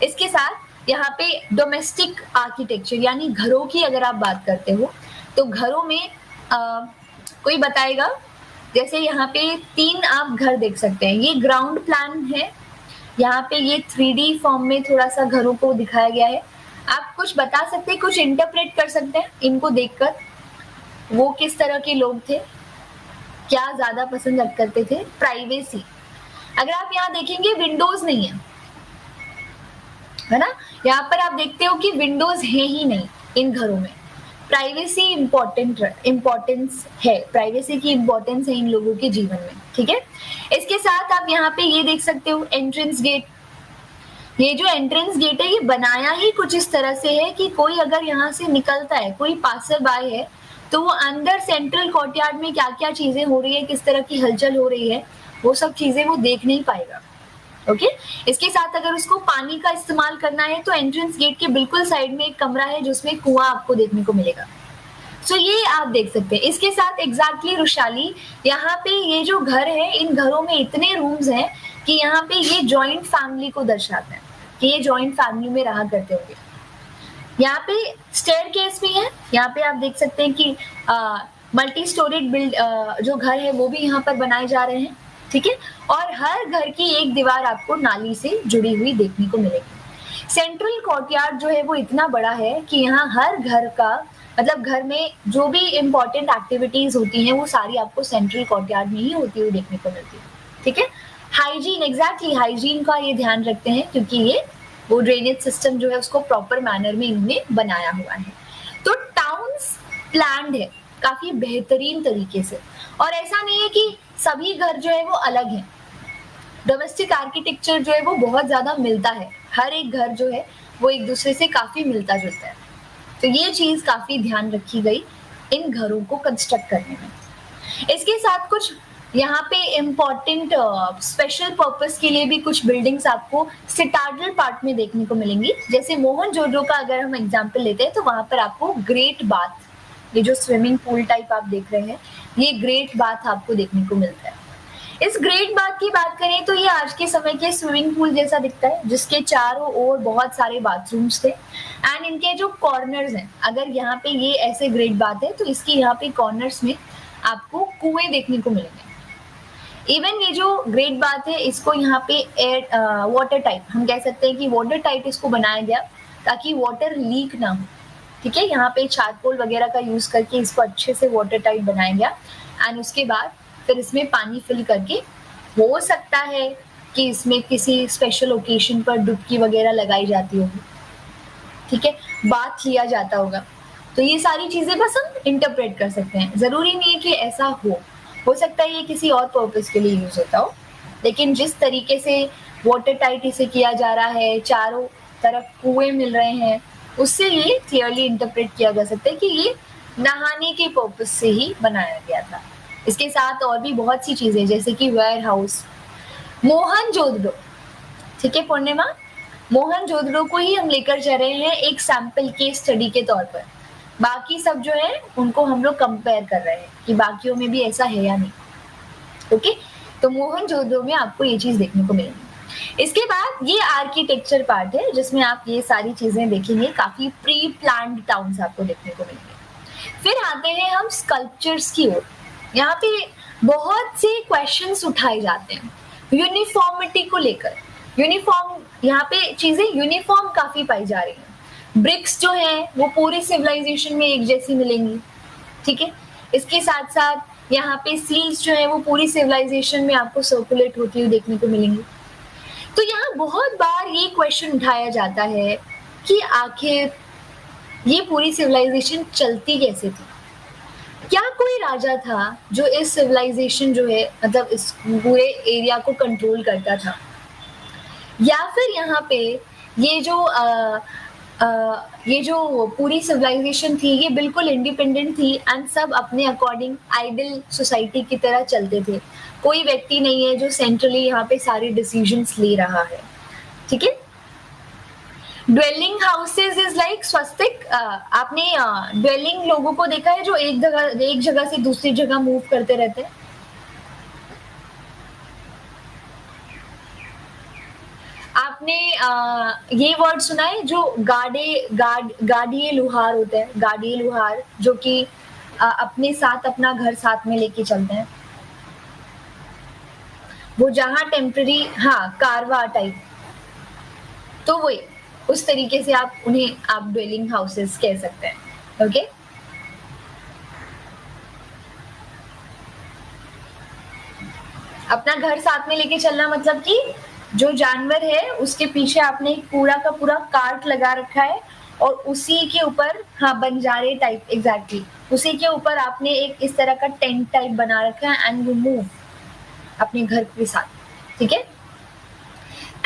Speaker 1: इसके साथ यहाँ पे डोमेस्टिक आर्किटेक्चर यानी घरों की अगर आप बात करते हो तो घरों में कोई बताएगा? जैसे यहाँ पे 3 आप घर देख सकते हैं। ये ग्राउंड प्लान है। यहाँ पे ये 3D फॉर्म में थोड़ा सा घरों को दिखाया गया है। आप कुछ बता सकते हैं, कुछ इंटरप्रेट कर सकते हैं इनको देखकर? वो किस तरह के लोग थे, क्या ज्यादा पसंद करते थे? प्राइवेसी। अगर आप यहाँ देखेंगे विंडोज नहीं है ना, यहाँ पर आप देखते हो कि विंडोज है ही नहीं इन घरों में। प्राइवेसी इम्पोर्टेंस है, प्राइवेसी की इम्पोर्टेंस है इन लोगों के जीवन में। ठीक है, इसके साथ आप यहाँ पे ये देख सकते हो एंट्रेंस गेट। ये जो एंट्रेंस गेट है ये बनाया ही कुछ इस तरह से है कि कोई अगर यहाँ से निकलता है, कोई पासर बाय है, तो वो अंदर सेंट्रल कोर्टयार्ड में क्या क्या चीजें हो रही है, किस तरह की हलचल हो रही है, वो सब चीजें वो देख नहीं पाएगा। ओके, इसके साथ अगर उसको पानी का इस्तेमाल करना है तो एंट्रेंस गेट के बिल्कुल साइड में एक कमरा है जिसमें कुआं आपको देखने को मिलेगा। सो ये आप देख सकते हैं। इसके साथ एग्जैक्टली रुशाली, यहाँ पे ये जो घर है इन घरों में इतने रूम्स हैं कि यहाँ पे ये जॉइंट फैमिली को दर्शाता है कि ये जॉइंट फैमिली में रहा करते होंगे। यहाँ पे स्टेयरकेस भी है। यहाँ पे आप देख सकते हैं कि मल्टी स्टोरेड बिल्ड जो घर है वो भी यहाँ पर बनाए जा रहे हैं। ठीक है, और हर घर की एक दीवार आपको नाली से जुड़ी हुई देखने को मिलेगी। सेंट्रल कोर्टयार्ड जो है वो इतना बड़ा है कि यहाँ हर घर का मतलब घर में जो भी इम्पोर्टेंट एक्टिविटीज होती हैं वो सारी आपको सेंट्रल कोर्टयार्ड में ही होती हुई देखने को मिलती है। ठीक है, हाइजीन, एग्जैक्टली हाइजीन का ये ध्यान रखते हैं क्योंकि ये वो ड्रेनेज सिस्टम जो है उसको प्रॉपर मैनर में इनने बनाया हुआ है। तो टाउन्स प्लान्ड है काफी बेहतरीन तरीके से, और ऐसा नहीं है कि सभी घर जो है वो अलग हैं। डोमेस्टिक आर्किटेक्चर जो है वो बहुत ज्यादा मिलता है, हर एक घर जो है वो एक दूसरे से काफी मिलता जुलता है। तो ये चीज काफी ध्यान रखी गई इन घरों को कंस्ट्रक्ट करने में। इसके साथ कुछ यहाँ पे इम्पोर्टेंट स्पेशल पर्पस के लिए भी कुछ बिल्डिंग्स आपको सिटाडल पार्ट में देखने को मिलेंगी। जैसे मोहनजोदड़ो का अगर हम एग्जांपल लेते हैं तो वहां पर आपको ग्रेट बाथ, ये जो स्विमिंग पूल टाइप आप देख रहे हैं, ये ग्रेट बाथ आपको देखने को मिलता है। इस ग्रेट बाथ की बात करें तो ये आज के समय के स्विमिंग पूल जैसा दिखता है जिसके चारों ओर बहुत सारे बाथरूम्स थे एंड इनके जो कॉर्नर्स हैं, अगर यहाँ पे ये ऐसे ग्रेट बाथ है तो इसके यहाँ पे कॉर्नर्स में आपको कुएं देखने को मिलेंगे। इवन ये जो ग्रेट बाथ है इसको यहाँ पे एयर वाटर टाइप हम कह सकते हैं कि वाटर टाइप इसको बनाया गया ताकि वाटर लीक ना हो। ठीक है, यहाँ पे चारकोल वगैरह का यूज करके इसको अच्छे से वाटर टाइप बनाया गया एंड उसके बाद फिर इसमें पानी फिल करके हो सकता है कि इसमें किसी स्पेशल ओकेजन पर डुबकी वगैरह लगाई जाती होगी। ठीक है, बात लिया जाता होगा। तो ये सारी चीजें बस हम इंटरप्रेट कर सकते हैं, जरूरी नहीं है कि ऐसा हो सकता है ये किसी और पर्पस के लिए यूज होता हो, लेकिन जिस तरीके से वाटर टाइट इसे किया जा रहा है, चारों तरफ कुएं मिल रहे हैं, उससे ये क्लियरली इंटरप्रेट किया जा सकता है कि ये नहाने के पर्पस से ही बनाया गया था। इसके साथ और भी बहुत सी चीजें जैसे कि वेयर हाउस, मोहनजोदड़ो। ठीक है पूर्णिमा, मोहनजोदड़ो को ही हम लेकर चल रहे हैं एक सैंपल केस स्टडी के तौर पर। बाकी सब जो है उनको हम लोग कंपेयर कर रहे हैं कि बाकियों में भी ऐसा है या नहीं। ओके, तो मोहनजोदड़ो में आपको ये चीज देखने को मिलेगी। इसके बाद ये आर्किटेक्चर पार्ट है जिसमें आप ये सारी चीजें देखेंगे, काफी प्री प्लान्ड टाउन्स आपको देखने को मिलेंगे। फिर आते हैं हम स्कल्पचर्स की ओर। यहाँ पे बहुत से क्वेश्चंस उठाए जाते हैं यूनिफॉर्मिटी को लेकर। यूनिफॉर्म, यहाँ पे चीजें यूनिफॉर्म काफी पाई जा रही हैं। ब्रिक्स जो हैं वो पूरी सिविलाइजेशन में एक जैसी मिलेंगी। ठीक है, इसके साथ साथ यहाँ पे सील्स जो है वो पूरी सिविलाइजेशन में आपको सर्कुलेट होती हुई देखने को मिलेंगी। तो यहाँ बहुत बार ये क्वेश्चन उठाया जाता है कि आखिर ये पूरी सिविलाइजेशन चलती कैसे थी? क्या कोई राजा था जो इस सिविलाइजेशन जो है मतलब इस पूरे एरिया को कंट्रोल करता था, या फिर यहाँ पे ये जो ये जो पूरी सिविलाइजेशन थी ये बिल्कुल इंडिपेंडेंट थी एंड सब अपने अकॉर्डिंग आइडल सोसाइटी की तरह चलते थे। कोई व्यक्ति नहीं है जो सेंट्रली यहाँ पे सारे डिसीजंस ले रहा है, ठीक है। ड्वेलिंग हाउसेज इज लाइक स्वस्तिक। आपने ड्वेलिंग लोगों को देखा है जो एक जगह से दूसरी जगह मूव करते रहते हैं। आपने ये वर्ड सुना है जो गाड़िए लुहार होते हैं, गाड़िए लुहार जो कि अपने साथ अपना घर साथ में लेके चलते हैं, वो जहां टेम्पररी, हाँ कारवा टाइप, तो वही उस तरीके से आप उन्हें आप ड्वेलिंग हाउसेस कह सकते हैं। ओके, अपना घर साथ में लेके चलना मतलब कि जो जानवर है उसके पीछे आपने एक पूरा का पूरा कार्ट लगा रखा है और उसी के ऊपर, हाँ बंजारे टाइप, एग्जैक्टली उसी के ऊपर आपने एक इस तरह का टेंट टाइप बना रखा है एंड यू मूव अपने घर के साथ, ठीक है।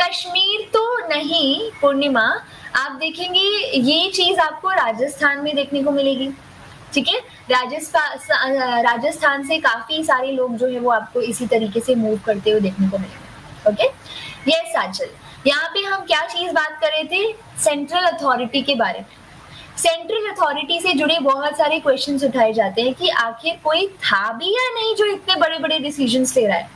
Speaker 1: कश्मीर तो नहीं पूर्णिमा, आप देखेंगे ये चीज आपको राजस्थान में देखने को मिलेगी, ठीक है। राजस्थान से काफी सारे लोग जो है वो आपको इसी तरीके से मूव करते हुए देखने को मिलेंगे। ओके, यस आंचल, यहाँ पे हम क्या चीज बात कर रहे थे, सेंट्रल अथॉरिटी के बारे में। सेंट्रल अथॉरिटी से जुड़े बहुत सारे क्वेश्चंस उठाए जाते हैं कि आखिर कोई था भी या नहीं जो इतने बड़े बड़े डिसीजंस ले रहा है,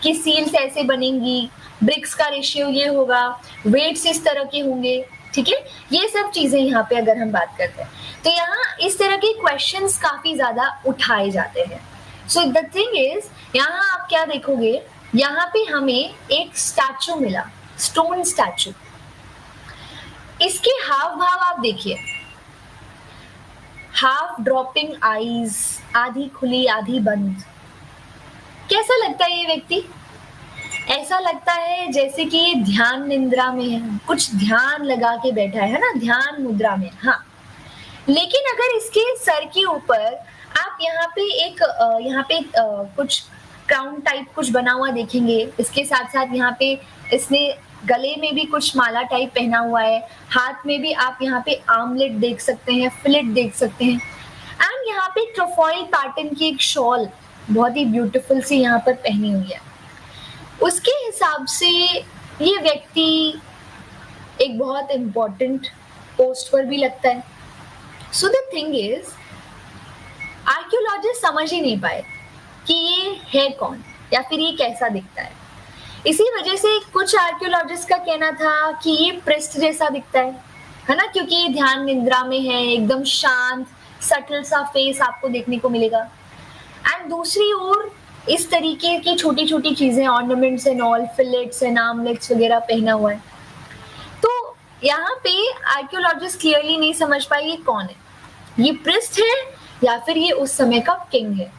Speaker 1: कि सील्स ऐसे बनेंगी, ब्रिक्स का रेशियो ये होगा, वेट्स इस तरह के होंगे, ठीक है। ये सब चीजें यहाँ पे अगर हम बात करते हैं तो यहाँ इस तरह के क्वेश्चंस काफी ज्यादा उठाए जाते हैं। सो द थिंग इज, यहाँ आप क्या देखोगे, यहाँ पे हमें एक स्टैचू मिला, स्टोन स्टैचू। इसके हाव भाव आप देखिए, हाफ ड्रॉपिंग आईज, आधी खुली आधी बंद। कैसा लगता है ये व्यक्ति? ऐसा लगता है जैसे कि ये ध्यान निद्रा में है, कुछ ध्यान लगा के बैठा है ना, ध्यान मुद्रा में, हाँ। लेकिन अगर इसके सर के ऊपर आप यहाँ पे एक कुछ क्राउन टाइप कुछ बना हुआ देखेंगे, इसके साथ साथ यहाँ पे इसने गले में भी कुछ माला टाइप पहना हुआ है, हाथ में भी आप यहाँ पे आर्मलेट देख सकते हैं, फिलेट देख सकते हैं, एंड यहाँ पे ट्रोफॉइल पैटर्न की एक शॉल बहुत ही ब्यूटीफुल सी यहाँ पर पहनी हुई है। उसके हिसाब से ये व्यक्ति एक बहुत इंपॉर्टेंट पोस्ट पर भी लगता है। So the thing is, archaeologist समझ ही नहीं पाए कि ये है कौन या फिर ये कैसा दिखता है। इसी वजह से कुछ आर्कियोलॉजिस्ट का कहना था कि ये प्रिस्ट जैसा दिखता है ना, क्योंकि ये ध्यान निद्रा में है, एकदम शांत सटल सा फेस आपको देखने को मिलेगा। एंड दूसरी ओर इस तरीके की छोटी छोटी चीजें, ornaments and all, fillets and armlets वगैरह पहना हुआ है। तो यहाँ पे आर्कियोलॉजिस्ट क्लियरली नहीं समझ पाए ये कौन है, ये प्रिस्ट है या फिर ये उस समय का किंग है।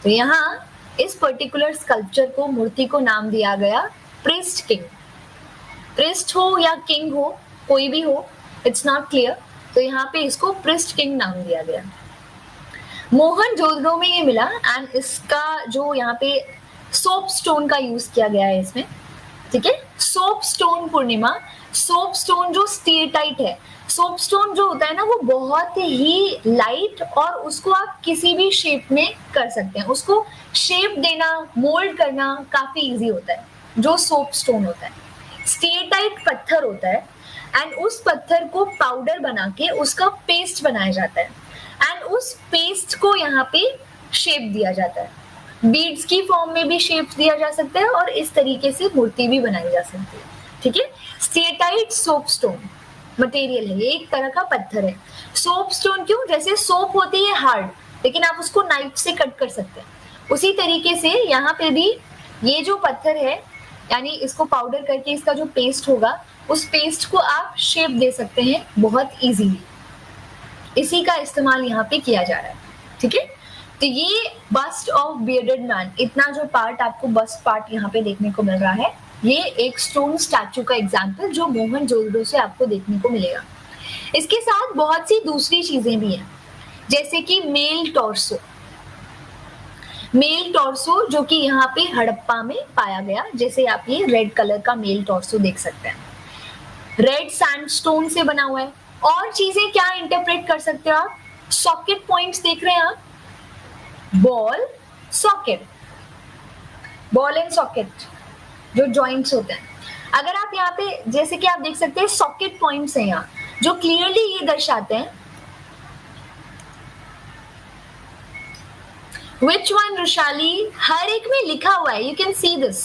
Speaker 1: तो यहाँ इस पर्टिकुलर स्कल्पचर को, मूर्ति को नाम दिया गया प्रिस्ट किंग। प्रिस्ट हो या किंग हो, कोई भी हो, इट्स नॉट क्लियर, तो यहाँ पे इसको प्रिस्ट किंग नाम दिया गया। मोहनजोदड़ो में ये मिला एंड इसका जो यहाँ पे सोप स्टोन का यूज किया गया है इसमें, ठीक है। सोप स्टोन पूर्णिमा, सोप स्टोन जो स्टीरटाइट है, सोप स्टोन जो होता है ना वो बहुत ही लाइट और उसको आप किसी भी शेप में कर सकते हैं, उसको शेप देना, मोल्ड करना काफी इजी होता है। जो सोप स्टोन होता है, स्टीरटाइट पत्थर होता है एंड उस पत्थर को पाउडर बना के उसका पेस्ट बनाया जाता है एंड उस पेस्ट को यहाँ पे शेप दिया जाता है। बीड्स की फॉर्म में भी शेप दिया जा सकता है और इस तरीके से मूर्ति भी बनाई जा सकती है, ठीक है। स्टीरटाइट सोप स्टोन मटेरियल है, ये एक तरह का पत्थर है। सोप स्टोन क्यों? जैसे सोप होती है हार्ड, लेकिन आप उसको नाइफ से कट कर सकते हैं, उसी तरीके से यहाँ पे भी ये जो पत्थर है, यानी इसको पाउडर करके इसका जो पेस्ट होगा, उस पेस्ट को आप शेप दे सकते हैं बहुत इजीली। इसी का इस्तेमाल यहाँ पे किया जा रहा है, ठीक है। तो ये बस्ट ऑफ बियर्डेड मैन, इतना जो पार्ट आपको बस्ट पार्ट यहाँ पे देखने को मिल रहा है, ये एक स्टोन स्टैचू का एग्जाम्पल जो मोहनजोदड़ो से आपको देखने को मिलेगा। इसके साथ बहुत सी दूसरी चीजें भी हैं, जैसे कि मेल टॉर्सो। मेल टॉर्सो जो कि यहाँ पे हड़प्पा में पाया गया, जैसे आप ये रेड कलर का मेल टॉर्सो देख सकते हैं, रेड सैंडस्टोन से बना हुआ है, और चीजें क्या इंटरप्रेट कर सकते हो आप? सॉकेट पॉइंट्स देख रहे हैं आप, ball socket, ball and socket जो जॉइंट्स होते हैं। अगर आप यहाँ पे जैसे कि आप देख सकते हैं सॉकेट पॉइंट्स हैं यहाँ जो क्लियरली ये दर्शाते हैं Which one रुशाली, हर एक में लिखा हुआ है, you can see this,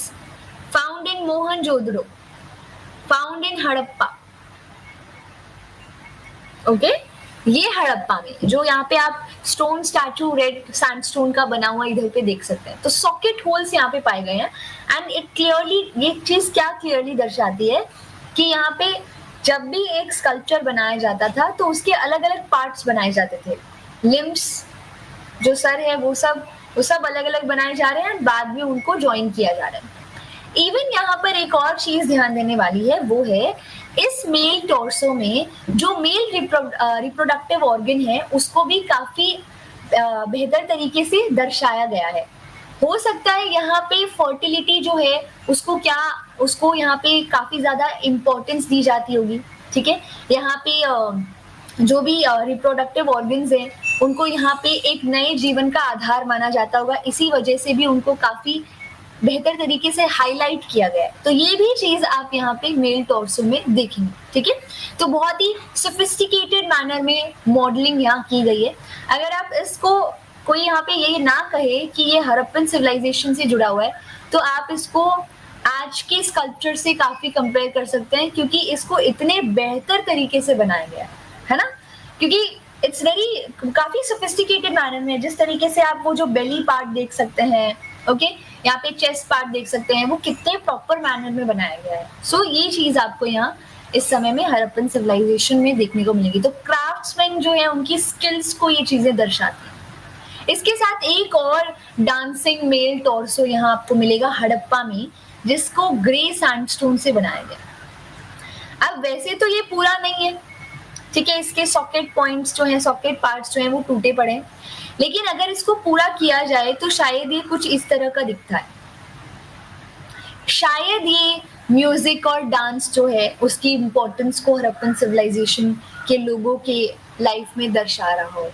Speaker 1: found in Mohenjodaro, found in Harappa. Okay, ये हड़प्पा में जो यहाँ पे आप स्टोन स्टैचू रेड सैंडस्टोन का बना हुआ इधर पे देख सकते हैं, तो सॉकेट होल्स यहाँ पे पाए गए हैं। एंड इट क्लियरली, ये चीज क्या क्लियरली दर्शाती है कि यहाँ पे जब भी एक स्कल्पचर बनाया जाता था तो उसके अलग अलग पार्ट्स बनाए जाते थे, लिम्स जो सर है वो सब अलग अलग बनाए जा रहे हैं, बाद में उनको ज्वाइन किया जा रहा है। इवन यहाँ पर एक और चीज ध्यान देने वाली है, वो है इस मेल टॉर्सो में जो मेल रिप्रोडक्टिव ऑर्गन है उसको भी काफी बेहतर तरीके से दर्शाया गया है। हो सकता है यहाँ पे फर्टिलिटी जो है उसको यहाँ पे काफी ज्यादा इम्पोर्टेंस दी जाती होगी, ठीक है। यहाँ पे जो भी रिप्रोडक्टिव ऑर्गन्स हैं उनको यहाँ पे एक नए जीवन का आधार माना जाता होगा, इसी वजह से भी उनको काफी बेहतर तरीके से हाईलाइट किया गया है। तो ये भी चीज आप यहाँ पे मेल टॉर्सो में देखेंगे, ठीक है। तो बहुत ही सोफिस्टिकेटेड मैनर में मॉडलिंग यहाँ की गई है। अगर आप इसको कोई यहाँ पे ये ना कहे कि ये हड़प्पन सिविलाइजेशन से जुड़ा हुआ है, तो आप इसको आज के स्कल्पचर से काफी कंपेयर कर सकते हैं, क्योंकि इसको इतने बेहतर तरीके से बनाया गया है ना, क्योंकि इट्स वेरी काफी सोफिस्टिकेटेड मैनर में। जिस तरीके से आप वो जो बेली पार्ट देख सकते हैं, ओके, यहाँ पे चेस्ट पार्ट देख सकते हैं, वो कितने प्रॉपर मैनर में बनाया गया है। सो ये चीज आपको यहाँ इस समय में हड़प्पन सिविलाइजेशन में देखने को मिलेगी। तो क्राफ्ट्समैन जो है उनकी स्किल्स को ये चीजें दर्शाती हैं। इसके साथ एक और डांसिंग मेल टॉर्सो यहाँ आपको मिलेगा हड़प्पा में, जिसको ग्रे सैंडस्टोन से बनाया गया। अब वैसे तो ये पूरा नहीं है, ठीक है, इसके सॉकेट पॉइंट्स जो हैं, सॉकेट पार्ट्स जो हैं वो टूटे पड़े हैं, लेकिन अगर इसको पूरा किया जाए तो शायद ये कुछ इस तरह का दिखता है। शायद ये म्यूजिक और डांस जो है उसकी इम्पोर्टेंस को हड़प्पन सिविलाइजेशन के लोगों के लाइफ में दर्शा रहा हो।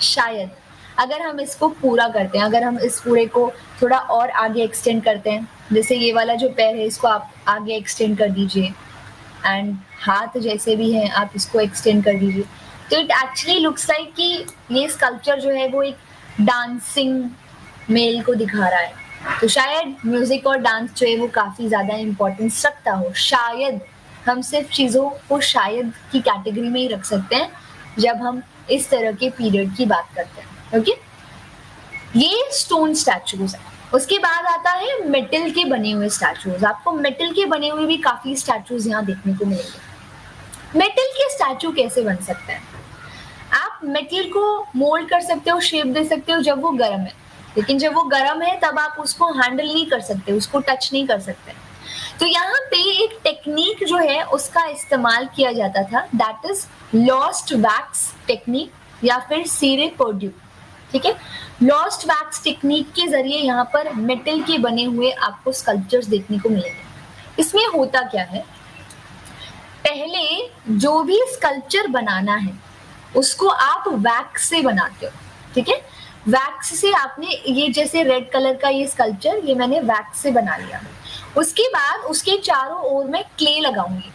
Speaker 1: शायद अगर हम इसको पूरा करते हैं, अगर हम इस पूरे को थोड़ा और आगे एक्सटेंड करते हैं, जैसे ये वाला जो पैर है इसको आप आगे एक्सटेंड कर दीजिए, एंड हाथ जैसे भी हैं आप इसको एक्सटेंड कर दीजिए, तो इट एक्चुअली लुक्स लाइक कि ये स्कल्पचर जो है वो एक डांसिंग मेल को दिखा रहा है। तो शायद म्यूजिक और डांस जो है वो काफी ज्यादा इम्पोर्टेंस रखता हो। शायद हम सिर्फ चीजों को शायद की कैटेगरी में ही रख सकते हैं जब हम इस तरह के पीरियड की बात करते हैं, ओके। ये स्टोन स्टैचूज है। उसके बाद आता है मेटल के बने हुए स्टैचूज। आपको मेटल के बने हुए भी काफी स्टैचूज यहाँ देखने को मिलेंगे। मेटल के स्टैचू कैसे बन सकते हैं? आप मेटल को मोल्ड कर सकते हो, शेप दे सकते हो जब वो गर्म है, लेकिन जब वो गर्म है तब आप उसको हैंडल नहीं कर सकते, उसको टच नहीं कर सकते। तो यहाँ पे एक टेक्निक जो है उसका इस्तेमाल किया जाता था, that is lost wax technique या फिर सीरे पर्ड्यू, ठीक है। लॉस्ट वैक्स टेक्निक के जरिए यहाँ पर मेटल के बने हुए आपको स्कल्पचर्स देखने को मिलेंगे। इसमें होता क्या है, पहले जो भी स्कल्पचर बनाना है उसको आप वैक्स से बनाते हो, ठीक है। वैक्स से आपने ये जैसे रेड कलर का ये स्कल्पचर ये मैंने वैक्स से बना लिया। उसके बाद उसके चारों ओर में क्ले लगाऊंगी।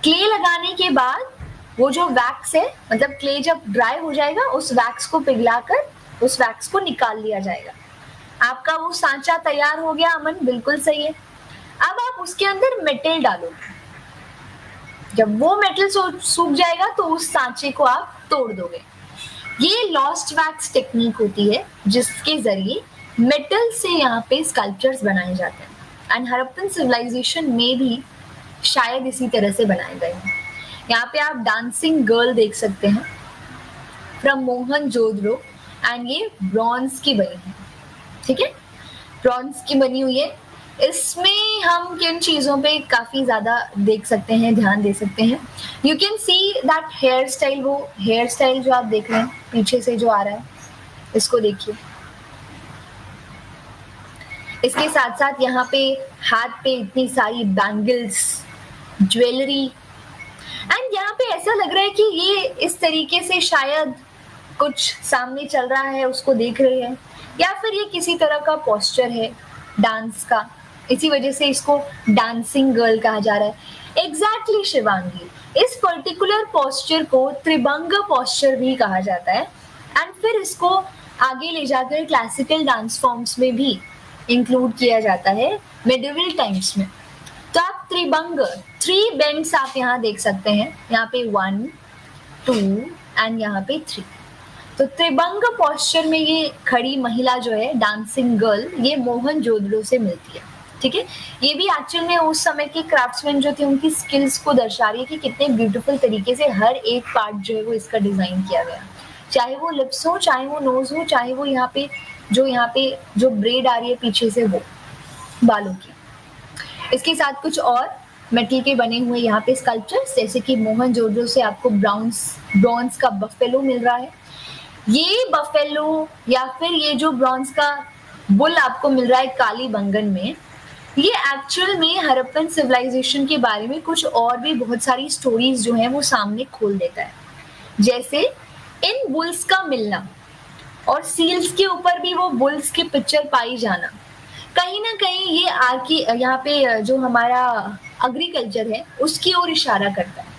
Speaker 1: क्ले लगाने के बाद वो जो वैक्स है, मतलब क्ले जब ड्राई हो जाएगा उस वैक्स को पिघलाकर उस वैक्स को निकाल लिया जाएगा। आपका वो सांचा तैयार हो गया। अमन बिल्कुल सही है। अब आप उसके अंदर मेटल डालोगे। जब वो मेटल सूख जाएगा तो उस सांचे को आप तोड़ दोगे। ये लॉस्ट वैक्स टेक्निक होती है जिसके जरिए मेटल से यहाँ पे स्कल्पचर्स बनाए जाते हैं। एंड हड़प्पन सिविलाइजेशन में भी शायद इसी तरह से बनाए गए हैं। यहाँ पे आप डांसिंग गर्ल देख सकते हैं फ्रॉम मोहनजोदड़ो, एंड ये ब्रॉन्ज की बनी है, ठीक है, ब्रॉन्ज की बनी हुई है। इसमें हम किन चीजों पे काफी ज्यादा देख सकते हैं, ध्यान दे सकते हैं। You can see that hair style, वो हेयर स्टाइल जो आप देख रहे हैं पीछे से जो आ रहा है, इसको देखिए। इसके साथ साथ यहाँ पे हाथ पे इतनी सारी बैंगल्स, ज्वेलरी। एंड यहाँ पे ऐसा लग रहा है कि ये इस तरीके से शायद कुछ सामने चल रहा है उसको देख रहे हैं, या फिर ये किसी तरह का पोस्चर है डांस का, इसी वजह से इसको डांसिंग गर्ल कहा जा रहा है। एग्जैक्टली शिवांगी, इस पर्टिकुलर पोस्चर को त्रिभंग पोस्चर भी कहा जाता है एंड फिर इसको आगे ले जाकर क्लासिकल डांस फॉर्म्स में भी इंक्लूड किया जाता है मेडिवल टाइम्स में। तो आप त्रिभंग, 3 बेंड्स आप यहाँ देख सकते हैं, यहाँ पे 1 2 एंड यहाँ पे 3। तो त्रिभंग पोस्चर में ये खड़ी महिला जो है डांसिंग गर्ल, ये मोहनजोदड़ो से मिलती है। ठीक है, ये भी एक्चुअल में उस समय के क्राफ्ट्समैन जो थे उनकी स्किल्स को दर्शा रही है कि कितने ब्यूटीफुल तरीके से हर एक पार्ट जो है वो इसका डिजाइन किया गया, चाहे वो लिप्स हो, चाहे वो नोज हो, चाहे वो यहाँ पे जो ब्रेड आ रही है पीछे से वो बालों की। इसके साथ कुछ और मेटल के बने हुए यहाँ पे स्कल्पचर्स, जैसे कि मोहनजोदड़ो से आपको ब्रॉन्ज का बफेलो मिल रहा है। ये बफेलो या फिर ये जो ब्रॉन्ज का बुल आपको मिल रहा है कालीबंगन में, ये एक्चुअल में हड़प्पन सिविलाइजेशन के बारे में कुछ और भी बहुत सारी स्टोरीज जो है वो सामने खोल देता है। जैसे इन बुल्स का मिलना और सील्स के ऊपर भी वो बुल्स की पिक्चर पाई जाना, कहीं ना कहीं ये यहाँ पे जो हमारा एग्रीकल्चर है उसकी ओर इशारा करता है।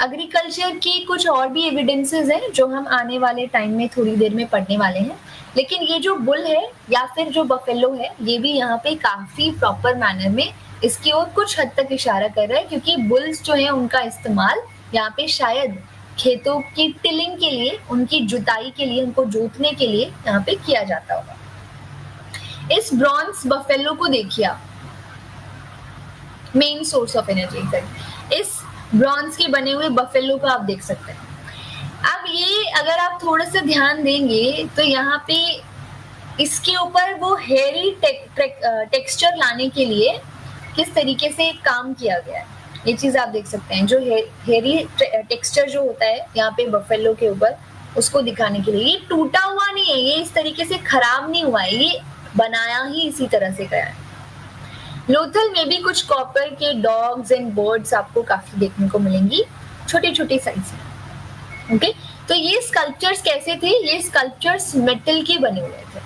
Speaker 1: एग्रीकल्चर की कुछ और भी एविडेंसेस हैं जो हम आने वाले टाइम में थोड़ी देर में पढ़ने वाले हैं, लेकिन ये जो बुल है या फिर जो बफेलो है ये भी यहाँ पे काफी प्रॉपर मैनर में इसकी ओर कुछ हद तक इशारा कर रहा है, क्योंकि बुल्स जो है उनका इस्तेमाल यहाँ पे शायद खेतों की टिलिंग के लिए, उनकी जुताई के लिए, उनको जोतने के लिए यहाँ पे किया जाता होगा। इस ब्रॉन्ज बफेलो को देखिए आप, मेन सोर्स ऑफ एनर्जी, इस ब्रॉन्ज के बने हुए बफेलो को आप देख सकते हैं। अब ये अगर आप थोड़ा सा ध्यान देंगे तो यहाँ पे इसके ऊपर वो हेयरी टेक्सचर लाने के लिए किस तरीके से काम किया गया है, ये चीज आप देख सकते हैं। जो हेयरी टेक्सचर जो होता है यहाँ पे बफेलो के ऊपर, उसको दिखाने के लिए, ये टूटा हुआ नहीं है, ये इस तरीके से खराब नहीं हुआ है, ये बनाया ही इसी तरह से गया है। लोथल में भी कुछ कॉपर के डॉग्स एंड बर्ड्स आपको काफी देखने को मिलेंगी, छोटे छोटे साइज में। ओके, तो ये स्कल्पचर्स कैसे थे? ये स्कल्पचर्स मेटल के बने हुए थे।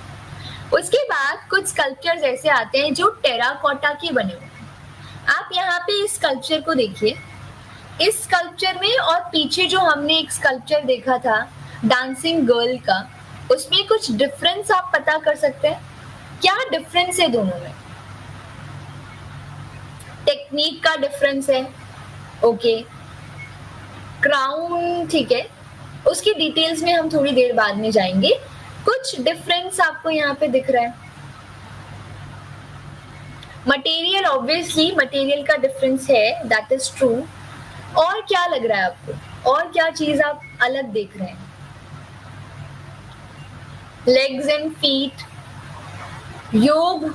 Speaker 1: उसके बाद कुछ स्कल्पचर्स ऐसे आते हैं जो टेराकोटा के बने हुए हैं। आप यहाँ पे इस स्कल्पचर को देखिए, इस स्कल्पचर में और पीछे जो हमने एक स्कल्पचर देखा था डांसिंग गर्ल का, उसमें कुछ डिफरेंस आप पता कर सकते हैं? क्या डिफरेंस है दोनों में? टेक्निक का डिफरेंस है, ओके, क्राउन, ठीक है, उसकी डिटेल्स में हम थोड़ी देर बाद में जाएंगे। कुछ डिफरेंस आपको यहाँ पे दिख रहा है। मटेरियल, ऑब्वियसली मटेरियल का डिफरेंस है, दैट इज ट्रू। और क्या लग रहा है आपको? और क्या चीज आप अलग देख रहे हैं? लेग्स एंड फीट योग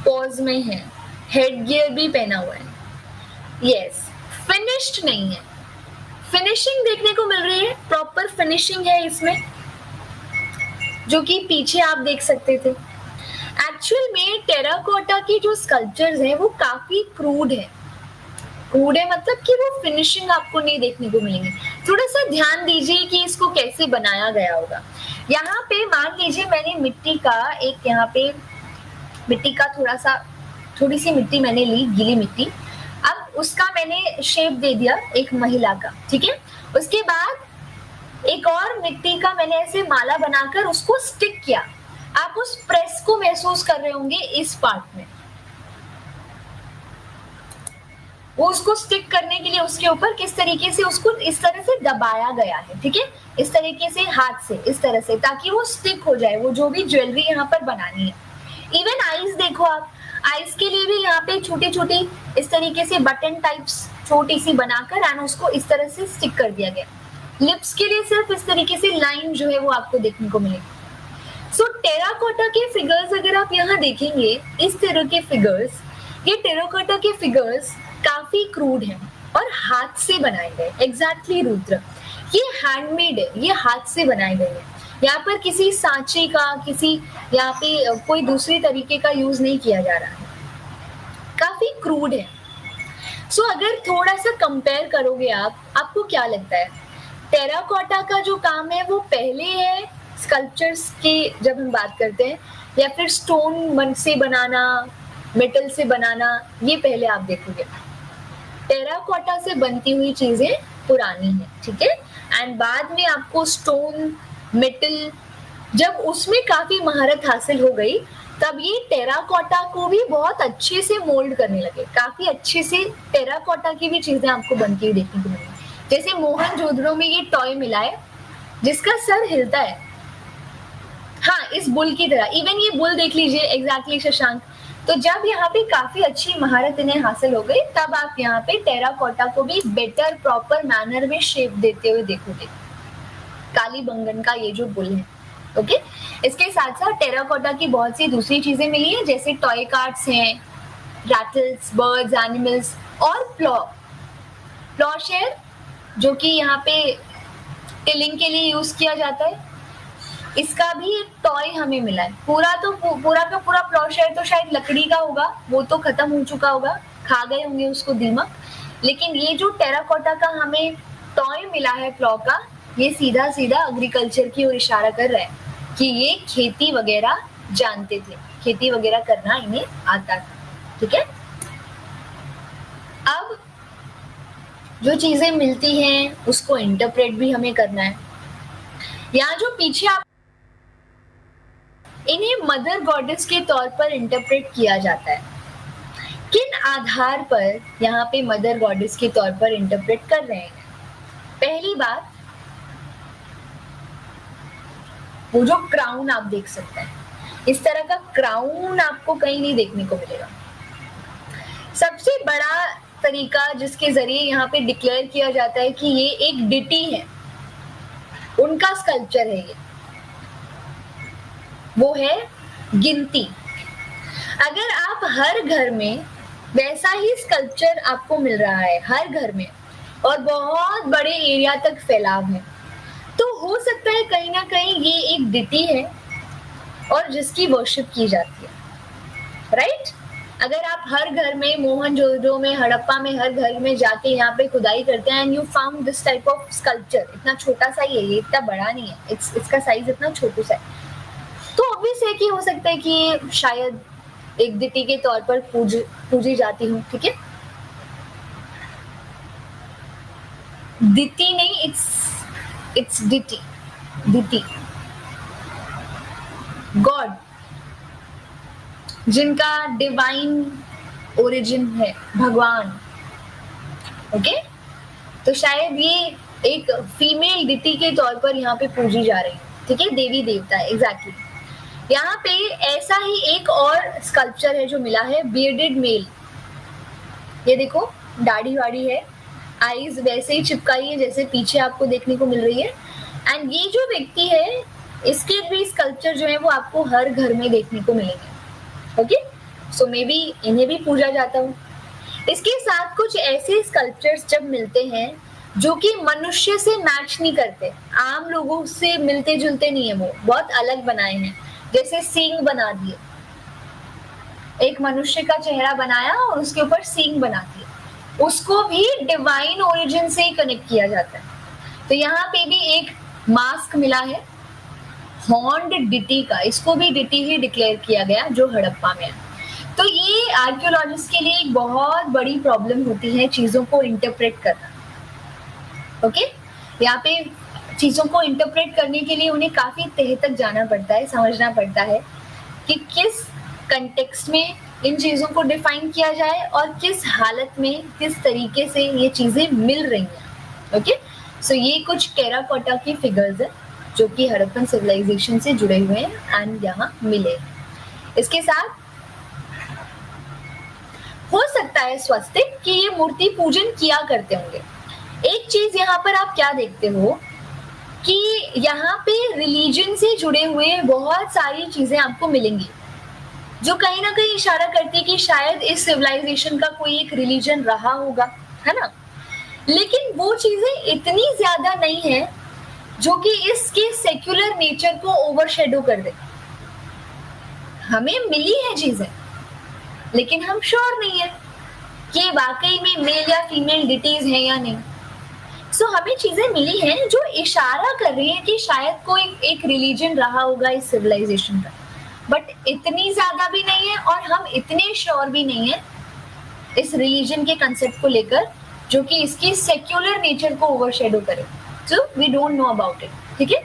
Speaker 1: पोज में है, हेड गियर भी पहना हुआ है। यस, फिनिश्ड नहीं है, फिनिशिंग देखने को मिल रही है, प्रॉपर फिनिशिंग है इसमें, जो कि पीछे आप देख सकते थे। एक्चुअल में टेराकोटा की जो स्कल्पचर्स हैं वो काफी क्रूड है। क्रूड है मतलब कि वो फिनिशिंग आपको नहीं देखने को मिलेंगे। थोड़ा सा ध्यान दीजिए कि इसको कैसे बनाया गया होगा। यहाँ पे मान लीजिए मैंने मिट्टी का एक, यहाँ पे मिट्टी का थोड़ी सी मिट्टी मैंने ली, गीली मिट्टी, अब उसका मैंने शेप दे दिया एक महिला का, ठीक है। उसके बाद एक और मिट्टी का मैंने ऐसे माला बनाकर उसको स्टिक किया। आप उस प्रेस को महसूस कर रहे होंगे इस पार्ट में, वो उसको स्टिक करने के लिए उसके ऊपर किस तरीके से उसको इस तरह से दबाया गया है, ठीक है, इस तरीके से हाथ से इस तरह से, ताकि वो स्टिक हो जाए, वो जो भी ज्वेलरी यहाँ पर बनानी है। इवन आईज देखो आप, आईज के लिए भी यहाँ पे छोटी छोटी इस तरीके से बटन टाइप्स छोटी सी बनाकर एंड उसको इस तरह से स्टिक कर दिया गया। लिप्स के लिए सिर्फ इस तरीके से लाइन जो है वो आपको देखने को मिलेगी। सो टेराकोटा के फिगर्स अगर आप यहाँ देखेंगे, इस तरह के फिगर्स, ये टेराकोटा के फिगर्स काफी क्रूड हैं और हाथ से बनाए गए। एग्जैक्टली रुद्र, ये हैंडमेड है, ये हाथ से बनाए गए हैं। यहाँ पर किसी सांचे का, किसी यहाँ पे कोई दूसरे तरीके का यूज नहीं किया जा रहा है, काफी क्रूड है। सो अगर थोड़ा सा कंपेयर करोगे आपको क्या लगता है टेराकोटा का जो काम है वो पहले है स्कल्पचर्स की जब हम बात करते हैं, या फिर स्टोन से बनाना, मेटल से बनाना, ये पहले आप देखोगे। टेराकोटा से बनती हुई चीजें पुरानी है, ठीक है, एंड बाद में आपको स्टोन, मेटल, जब उसमें काफी महारत हासिल हो गई तब ये टेराकोटा को भी बहुत अच्छे से मोल्ड करने लगे, काफी अच्छे से टेराकोटा की भी चीजें आपको बनती हुई देखने को मिली। जैसे मोहनजोदड़ो में ये टॉय मिला है जिसका सर हिलता है, हाँ, इस बुल की तरह। इवन ये बुल देख लीजिए, एग्जैक्टली शशांक। तो जब यहाँ पे काफी अच्छी महारत इन्हें हासिल हो गई तब आप यहाँ पे टेराकोटा को भी बेटर प्रॉपर मैनर में शेप देते हुए देखोगे, कालीबंगन का ये जो बुल है। ओके, इसके साथ साथ टेराकोटा की बहुत सी दूसरी चीजें मिली है, जैसे टॉय कार्ड्स हैं, रैटल्स, बर्ड्स, एनिमल्स, और प्लॉशेयर जो कि यहाँ पे टिलिंग के लिए यूज किया जाता है, इसका भी एक टॉय हमें मिला है। पूरा का पूरा प्लॉशेयर तो शायद लकड़ी का होगा, वो तो खत्म हो चुका होगा, खा गए होंगे उसको दीमक, लेकिन ये जो टेराकोटा का हमें टॉय मिला है प्लॉ का, ये सीधा सीधा एग्रीकल्चर की ओर इशारा कर रहा है कि ये खेती वगैरह जानते थे, खेती वगैरह करना इन्हें आता था, ठीक है। अब जो चीजें मिलती हैं उसको इंटरप्रेट भी हमें करना है। यहाँ जो पीछे आप इन्हें मदर गॉडेस के तौर पर इंटरप्रेट किया जाता है। किन आधार पर यहाँ पे मदर गॉडेस के तौर पर इंटरप्रेट कर रहे हैं? पहली बात, वो जो क्राउन आप देख सकते हैं, इस तरह का क्राउन आपको कहीं नहीं देखने को मिलेगा। सबसे बड़ा तरीका जिसके जरिए यहाँ पे डिक्लेयर किया जाता है कि ये एक डिटी है, उनका स्कल्पचर है ये, वो है गिनती। अगर आप हर घर में वैसा ही स्कल्पचर आपको मिल रहा है, हर घर में, और बहुत बड़े एरिया तक फैलाव है, तो हो सकता है कहीं ना कहीं ये एक डिटी है और जिसकी वर्शिप की जाती है, राइट। अगर आप हर घर में, मोहनजोदड़ो में, हड़प्पा में, हर घर में जाके यहाँ पे खुदाई करते हैं and you found this type of sculpture, इतना छोटा सा ही है ये, इतना बड़ा नहीं है, इसका साइज इतना छोटा सा है, तो ऑब्वियस है कि हो सकता है कि शायद एक डिटी के तौर पर पूजी जाती हूँ, ठीक है। डिटी नहीं, इट्स डिटी, गॉड, जिनका डिवाइन ओरिजिन है, भगवान। ओके, तो शायद ये एक फीमेल डिटी के तौर पर यहाँ पे पूजी जा रही है, ठीक है, देवी देवता है, एग्जैक्टली। यहाँ पे ऐसा ही एक और स्कल्पचर है जो मिला है, बियर्डेड मेल। ये देखो, दाढ़ी वाड़ी है, आईज वैसे ही चिपकाई है जैसे पीछे आपको देखने को मिल रही है, एंड ये जो व्यक्ति है, इसके भी स्कल्पचर जो है वो आपको हर घर में देखने को मिलेंगे। ओके, सो मे बी इन्हें भी पूजा जाता हो। इसके साथ कुछ ऐसे स्कल्पचर्स जब मिलते हैं जो कि मनुष्य से मैच नहीं करते, आम लोगों से मिलते जुलते नहीं है, वो बहुत अलग बनाए हैं, जैसे सींग बना दिए, एक मनुष्य का चेहरा बनाया और उसके ऊपर सींग बना दिए, उसको भी डिवाइन ओरिजिन से ही कनेक्ट किया जाता है। तो यहाँ पे भी एक मास्क मिला है हॉर्न्ड डिटी का, इसको भी डिटी ही डिक्लेयर किया गया जो हड़प्पा में है। तो ये आर्कियोलॉजिस्ट के लिए एक बहुत बड़ी प्रॉब्लम होती है चीजों को इंटरप्रेट करना। ओके, यहाँ पे चीजों को इंटरप्रेट करने के लिए उन्हें काफी तह तक जाना पड़ता है, समझना पड़ता है कि किस कंटेक्स्ट में इन चीजों को डिफाइन किया जाए और किस हालत में किस तरीके से ये चीजें मिल रही हैं। ओके, सो ये कुछ टेराकोटा की फिगर्स है जो कि हड़प्पन सिविलाइजेशन से जुड़े हुए हैं एंड यहाँ मिले। इसके साथ हो सकता है स्वस्तिक कि ये मूर्ति पूजन किया करते होंगे। एक चीज यहाँ पर आप क्या देखते हो कि यहाँ पे रिलीजन से जुड़े हुए बहुत सारी चीजें आपको मिलेंगी जो कहीं ना कहीं इशारा करती है कि शायद इस सिविलाइजेशन का कोई एक रिलीजन रहा होगा, है ना। लेकिन वो चीजें इतनी ज्यादा नहीं है जो कि इसके सेक्युलर नेचर को ओवरशैडो कर दे। हमें मिली है चीजें लेकिन हम श्योर नहीं है कि वाकई में मेल या फीमेल डिटीज हैं या नहीं। सो हमें चीजें मिली हैं जो इशारा कर रही हैं कि शायद कोई एक रिलीजन रहा होगा इस सिविलाइजेशन का, बट इतनी ज्यादा भी नहीं है और हम इतने श्योर भी नहीं है इस रिलीजन के कंसेप्ट को लेकर जो कि इसकी सेक्युलर नेचर को ओवरशैडो करे। So we don't know about it. ठीक है,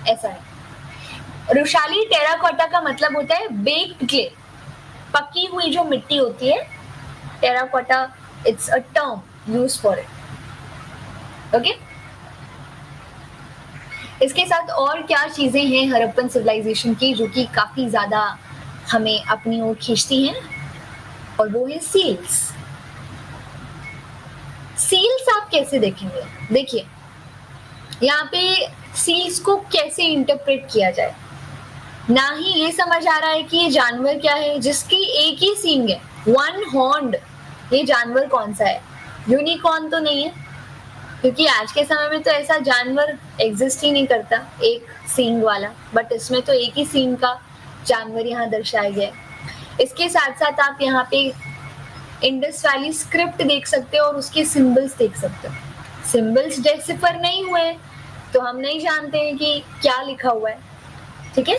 Speaker 1: ऐसा है। रुशाली टेराकोटा का मतलब होता है बेक्ड क्ले, पकी हुई जो मिट्टी होती है। Terracotta it's a term use for it. Okay, इसके साथ और क्या चीजें हैं हड़प्पन सिविलाइजेशन की जो कि काफी ज्यादा हमें अपनी ओर खींचती हैं, और वो है सील्स। सील्स आप कैसे देखेंगे? देखिए यहाँ पे सील्स को कैसे इंटरप्रेट किया जाए। ना ही ये समझ आ रहा है कि ये जानवर क्या है जिसकी एक ही सींग है, वन हॉर्न्ड। ये जानवर कौन सा है? यूनिकॉर्न तो नहीं है, क्योंकि आज के समय में तो ऐसा जानवर एग्जिस्ट ही नहीं करता एक सींग वाला, बट इसमें तो एक ही सींग का जानवर यहाँ दर्शाया गया है। इसके साथ साथ आप यहाँ पे इंडस वैली स्क्रिप्ट देख सकते हो और उसके सिंबल्स देख सकते हो। सिंबल्स डेसिफर नहीं हुए तो हम नहीं जानते हैं कि क्या लिखा हुआ है। ठीक है,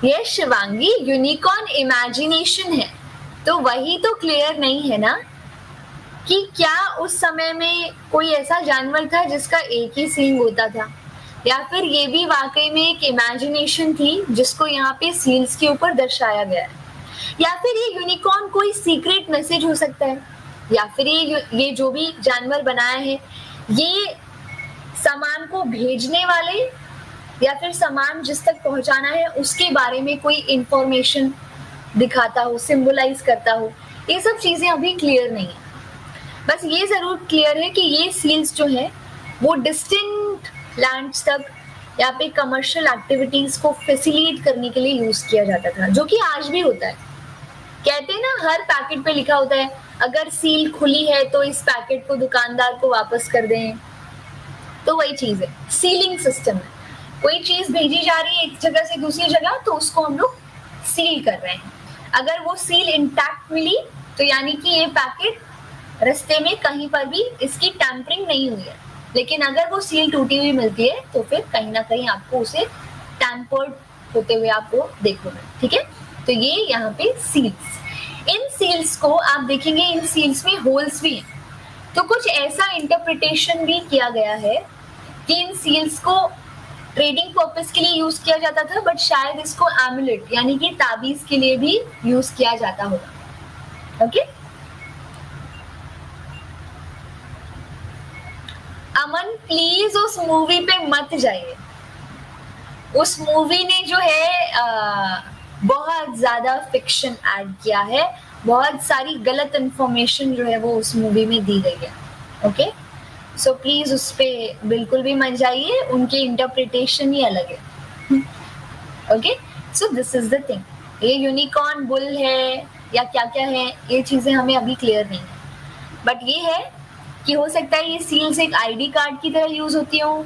Speaker 1: ये शिवांगी यूनिकॉर्न इमेजिनेशन है, तो वही तो क्लियर नहीं है ना कि क्या उस समय में कोई ऐसा जानवर था जिसका एक ही सींग होता था, या फिर ये भी वाकई में एक इमेजिनेशन थी जिसको यहाँ पे सील्स के ऊपर दर्शाया गया है, या फिर ये यूनिकॉर्न कोई सीक्रेट मैसेज हो सकता है, या फिर ये जो भी जानवर बनाया है ये सामान को भेजने वाले या फिर सामान जिस तक पहुंचाना है उसके बारे में कोई इंफॉर्मेशन दिखाता हो, सिंबलाइज करता हो। ये सब चीजें अभी क्लियर नहीं है। बस ये जरूर क्लियर है कि ये सील्स जो है वो डिस्टिंक्ट लैंड्स तक यहाँ पे कमर्शियल एक्टिविटीज को फैसिलिटेट करने के लिए यूज किया जाता था, जो कि आज भी होता है। कहते हैं ना, हर पैकेट पे लिखा होता है अगर सील खुली है तो इस पैकेट को दुकानदार को वापस कर दें। तो वही चीज है, सीलिंग सिस्टम है। कोई चीज भेजी जा रही है एक जगह से दूसरी जगह तो उसको हम लोग सील कर रहे हैं। अगर वो सील इंटैक्ट मिली तो यानी कि ये पैकेट रास्ते में कहीं पर भी इसकी टैंपरिंग नहीं हुई है, लेकिन अगर वो सील टूटी हुई मिलती है तो फिर कहीं ना कहीं आपको उसे टैंपर्ड होते हुए आपको देखोगे। ठीक है, तो ये यहाँ पे सील्स, इन सील्स को आप देखेंगे, इन सील्स में होल्स भी हैं। तो कुछ ऐसा इंटरप्रिटेशन भी किया गया है कि इन सील्स को ट्रेडिंग पर्पस के लिए यूज किया जाता था, बट शायद इसको एमुलेट यानी कि ताबीज के लिए भी यूज किया जाता होगा। ओके, अमन प्लीज उस मूवी पे मत जाइए। उस मूवी ने जो है बहुत ज्यादा फिक्शन ऐड किया है, बहुत सारी गलत इंफॉर्मेशन जो है वो उस मूवी में दी गई है। ओके, सो प्लीज उस पे बिल्कुल भी मत जाइए, उनके इंटरप्रिटेशन ही अलग है। Okay, so this is the thing. ये यूनिकॉर्न बुल है या क्या क्या है ये चीजें हमें अभी क्लियर नहीं है, बट ये है कि हो सकता है ये सील्स एक आईडी कार्ड की तरह यूज होती हो,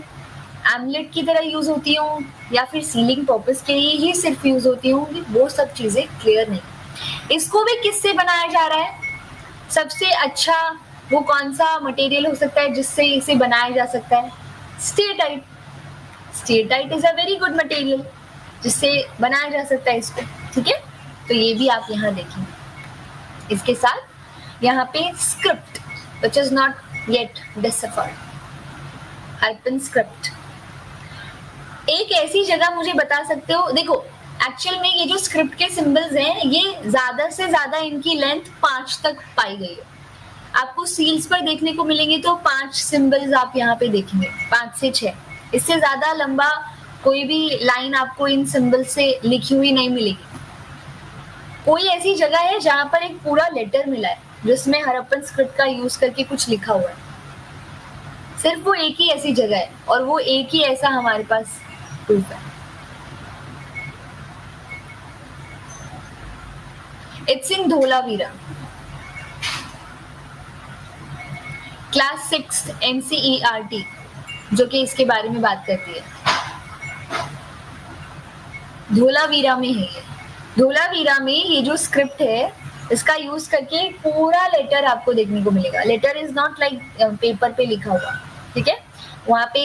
Speaker 1: एमलेट की तरह यूज होती हो, या फिर सीलिंग पर्पस के लिए ही सिर्फ यूज होती होंगी। वो सब चीजें क्लियर नहीं। इसको भी किससे बनाया जा रहा है? सबसे अच्छा वो कौन सा मटेरियल हो सकता है जिससे इसे बनाया जा सकता है? Steatite. Steatite is a very good material जिससे बनाया जा सकता है इसको। ठीक है, तो ये भी आप यहाँ देखेंगे। इसके साथ यहाँ पे script which is not yet deciphered, Harappan script. एक ऐसी जगह मुझे बता सकते हो? देखो एक्चुअल में ये जो स्क्रिप्ट के सिंबल्स हैं ये ज्यादा से ज्यादा इनकी लेंथ 5 तक पाई गई है। आपको सील्स पर देखने को मिलेंगे तो 5 सिंबल्स आप यहाँ पे देखेंगे, 5 से 6। इससे ज्यादा लंबा कोई भी लाइन आपको इन सिंबल से लिखी हुई नहीं मिलेगी। कोई ऐसी जगह है जहां पर एक पूरा लेटर मिला है जिसमें हड़प्पन स्क्रिप्ट का यूज करके कुछ लिखा हुआ है। सिर्फ वो एक ही ऐसी जगह है और वो एक ही ऐसा हमारे पास प्रूफ है। It's in Dholavira, class 6 NCERT, जो कि इसके बारे में बात करती है। धोलावीरा में है ये। धोलावीरा में ये जो स्क्रिप्ट है इसका यूज करके पूरा लेटर आपको देखने को मिलेगा. Letter is not like paper पे लिखा हुआ, ठीक है. वहाँ पे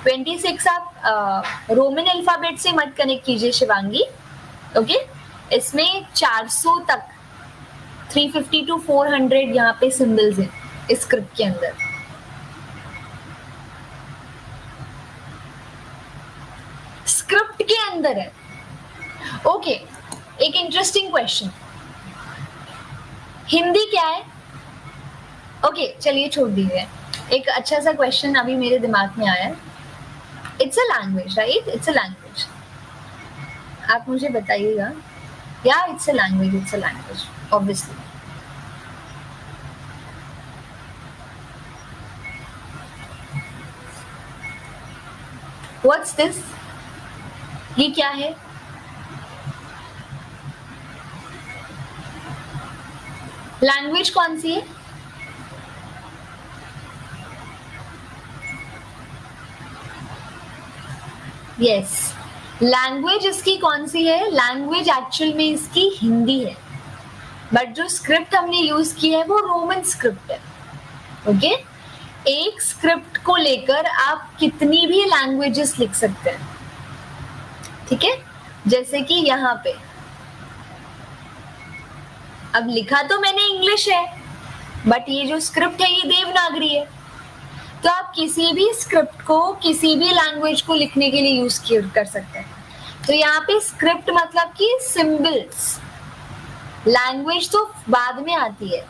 Speaker 1: 26 आप रोमन अल्फाबेट से मत कनेक्ट कीजिए शिवांगी, ओके. इसमें 400 तक 350 to 400 यहाँ पे सिंबल्स हैं इस स्क्रिप्ट के अंदर. स्क्रिप्ट के अंदर है, ओके. एक इंटरेस्टिंग क्वेश्चन, हिंदी क्या है? ओके, चलिए छोड़ दीजिए. एक अच्छा सा क्वेश्चन अभी मेरे दिमाग में आया. It's a language, right? It's a language. आप मुझे बताइएगा. या it's a language, it's a language obviously. What's this? ये क्या है? लैंग्वेज कौन सी है? यस, लैंग्वेज इसकी कौन सी है? लैंग्वेज एक्चुअल में इसकी हिंदी है, बट जो स्क्रिप्ट हमने यूज की है वो रोमन स्क्रिप्ट है, ओके. एक स्क्रिप्ट को लेकर आप कितनी भी लैंग्वेजेस लिख सकते हैं, ठीक है. जैसे कि यहाँ पे अब लिखा तो मैंने इंग्लिश है, बट ये जो स्क्रिप्ट है ये देवनागरी है. तो आप किसी भी स्क्रिप्ट को किसी भी लैंग्वेज को लिखने के लिए यूज कर सकते हैं. तो यहाँ पे स्क्रिप्ट मतलब कि सिंबल्स. लैंग्वेज तो बाद में आती है,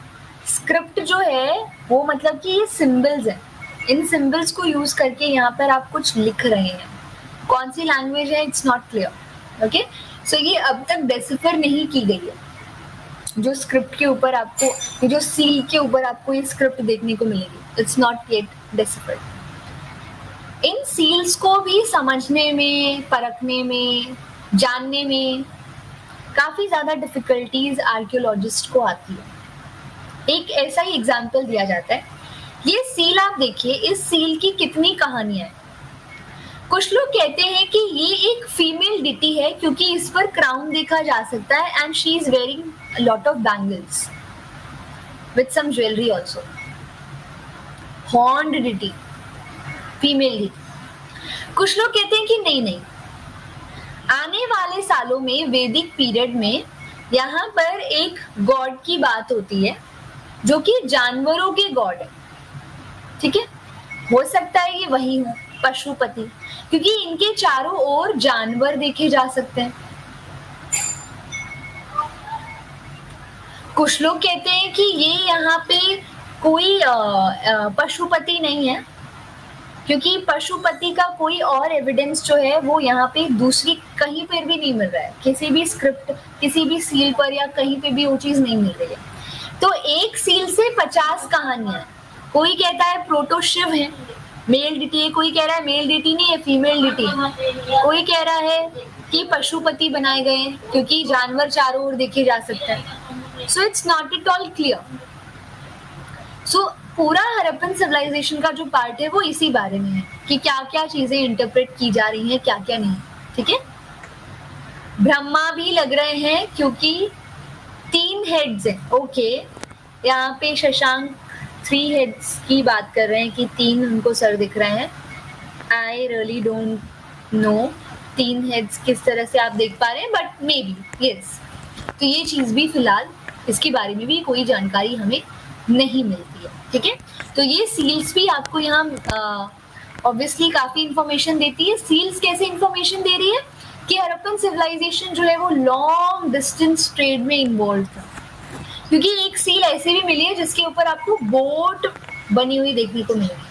Speaker 1: स्क्रिप्ट जो है वो मतलब कि ये सिंबल्स है. इन सिंबल्स को यूज करके यहाँ पर आप कुछ लिख रहे हैं. कौन सी लैंग्वेज है इट्स नॉट क्लियर, ओके. सो ये अब तक डेसिफर नहीं की गई है. जो स्क्रिप्ट के ऊपर आपको, जो सील के ऊपर आपको ये स्क्रिप्ट देखने को मिलेगी, इट्स नॉट येट डेसिफर्ड. इन सील्स को भी समझने में, परखने में, जानने में काफी ज्यादा डिफिकल्टीज आर्कियोलॉजिस्ट को आती है. एक ऐसा ही एग्जाम्पल दिया जाता है. ये सील आप देखिए, इस सील की कितनी कहानियां हैं. कुछ लोग कहते हैं कि ये एक फीमेल डिटी है क्योंकि इस पर क्राउन देखा जा सकता है and she is wearing lot of bangles with some jewellery also. Horned deity, female deity. कुछ लोग कहते हैं कि नहीं, आने वाले सालों में वैदिक पीरियड में यहाँ पर एक गॉड की बात होती है जो कि जानवरों के गॉड है, ठीक है. हो सकता है ये वही हो, पशुपति, क्योंकि इनके चारों ओर जानवर देखे जा सकते हैं. कुछ लोग कहते हैं कि ये यहाँ पे कोई पशुपति नहीं है, क्योंकि पशुपति का कोई और एविडेंस जो है वो यहाँ पे दूसरी कहीं पर भी नहीं मिल रहा है. किसी भी स्क्रिप्ट, किसी भी सील पर या कहीं पे भी वो चीज नहीं मिल रही है. तो एक सील से 50 कहानियां. कोई कहता है प्रोटो शिव है, मेल डिटी है. कोई कह रहा है मेल डिटी नहीं है, फीमेल डिटी है. कोई कह रहा है कि पशुपति बनाए गए हैं क्योंकि जानवर चारों ओर देखे जा सकते हैं. So it's not at all clear. So पूरा हड़प्पन सिविलाइजेशन का जो पार्ट है वो इसी बारे में है कि क्या क्या चीजें इंटरप्रेट की जा रही हैं, क्या क्या नहीं, ठीक है. ब्रह्मा भी लग रहे हैं क्योंकि 3 हेड्स हैं, ओके. यहाँ पे शशांक 3 हेड्स की बात कर रहे हैं कि 3 उनको सर दिख रहे हैं. I really don't know 3 heads किस तरह से आप देख पा रहे हैं, बट मे बी यस. तो ये चीज भी फिलहाल इसके बारे में भी कोई जानकारी हमें नहीं मिलती है, ठीक है. तो ये सील्स भी आपको यहाँ ऑब्वियसली काफी इंफॉर्मेशन देती है. सील्स कैसे इंफॉर्मेशन दे रही है कि हड़प्पन सिविलाइजेशन जो है वो लॉन्ग डिस्टेंस ट्रेड में इन्वॉल्व था, क्योंकि एक सील ऐसे भी मिली है जिसके ऊपर आपको बोट बनी हुई देखने को मिलेगी.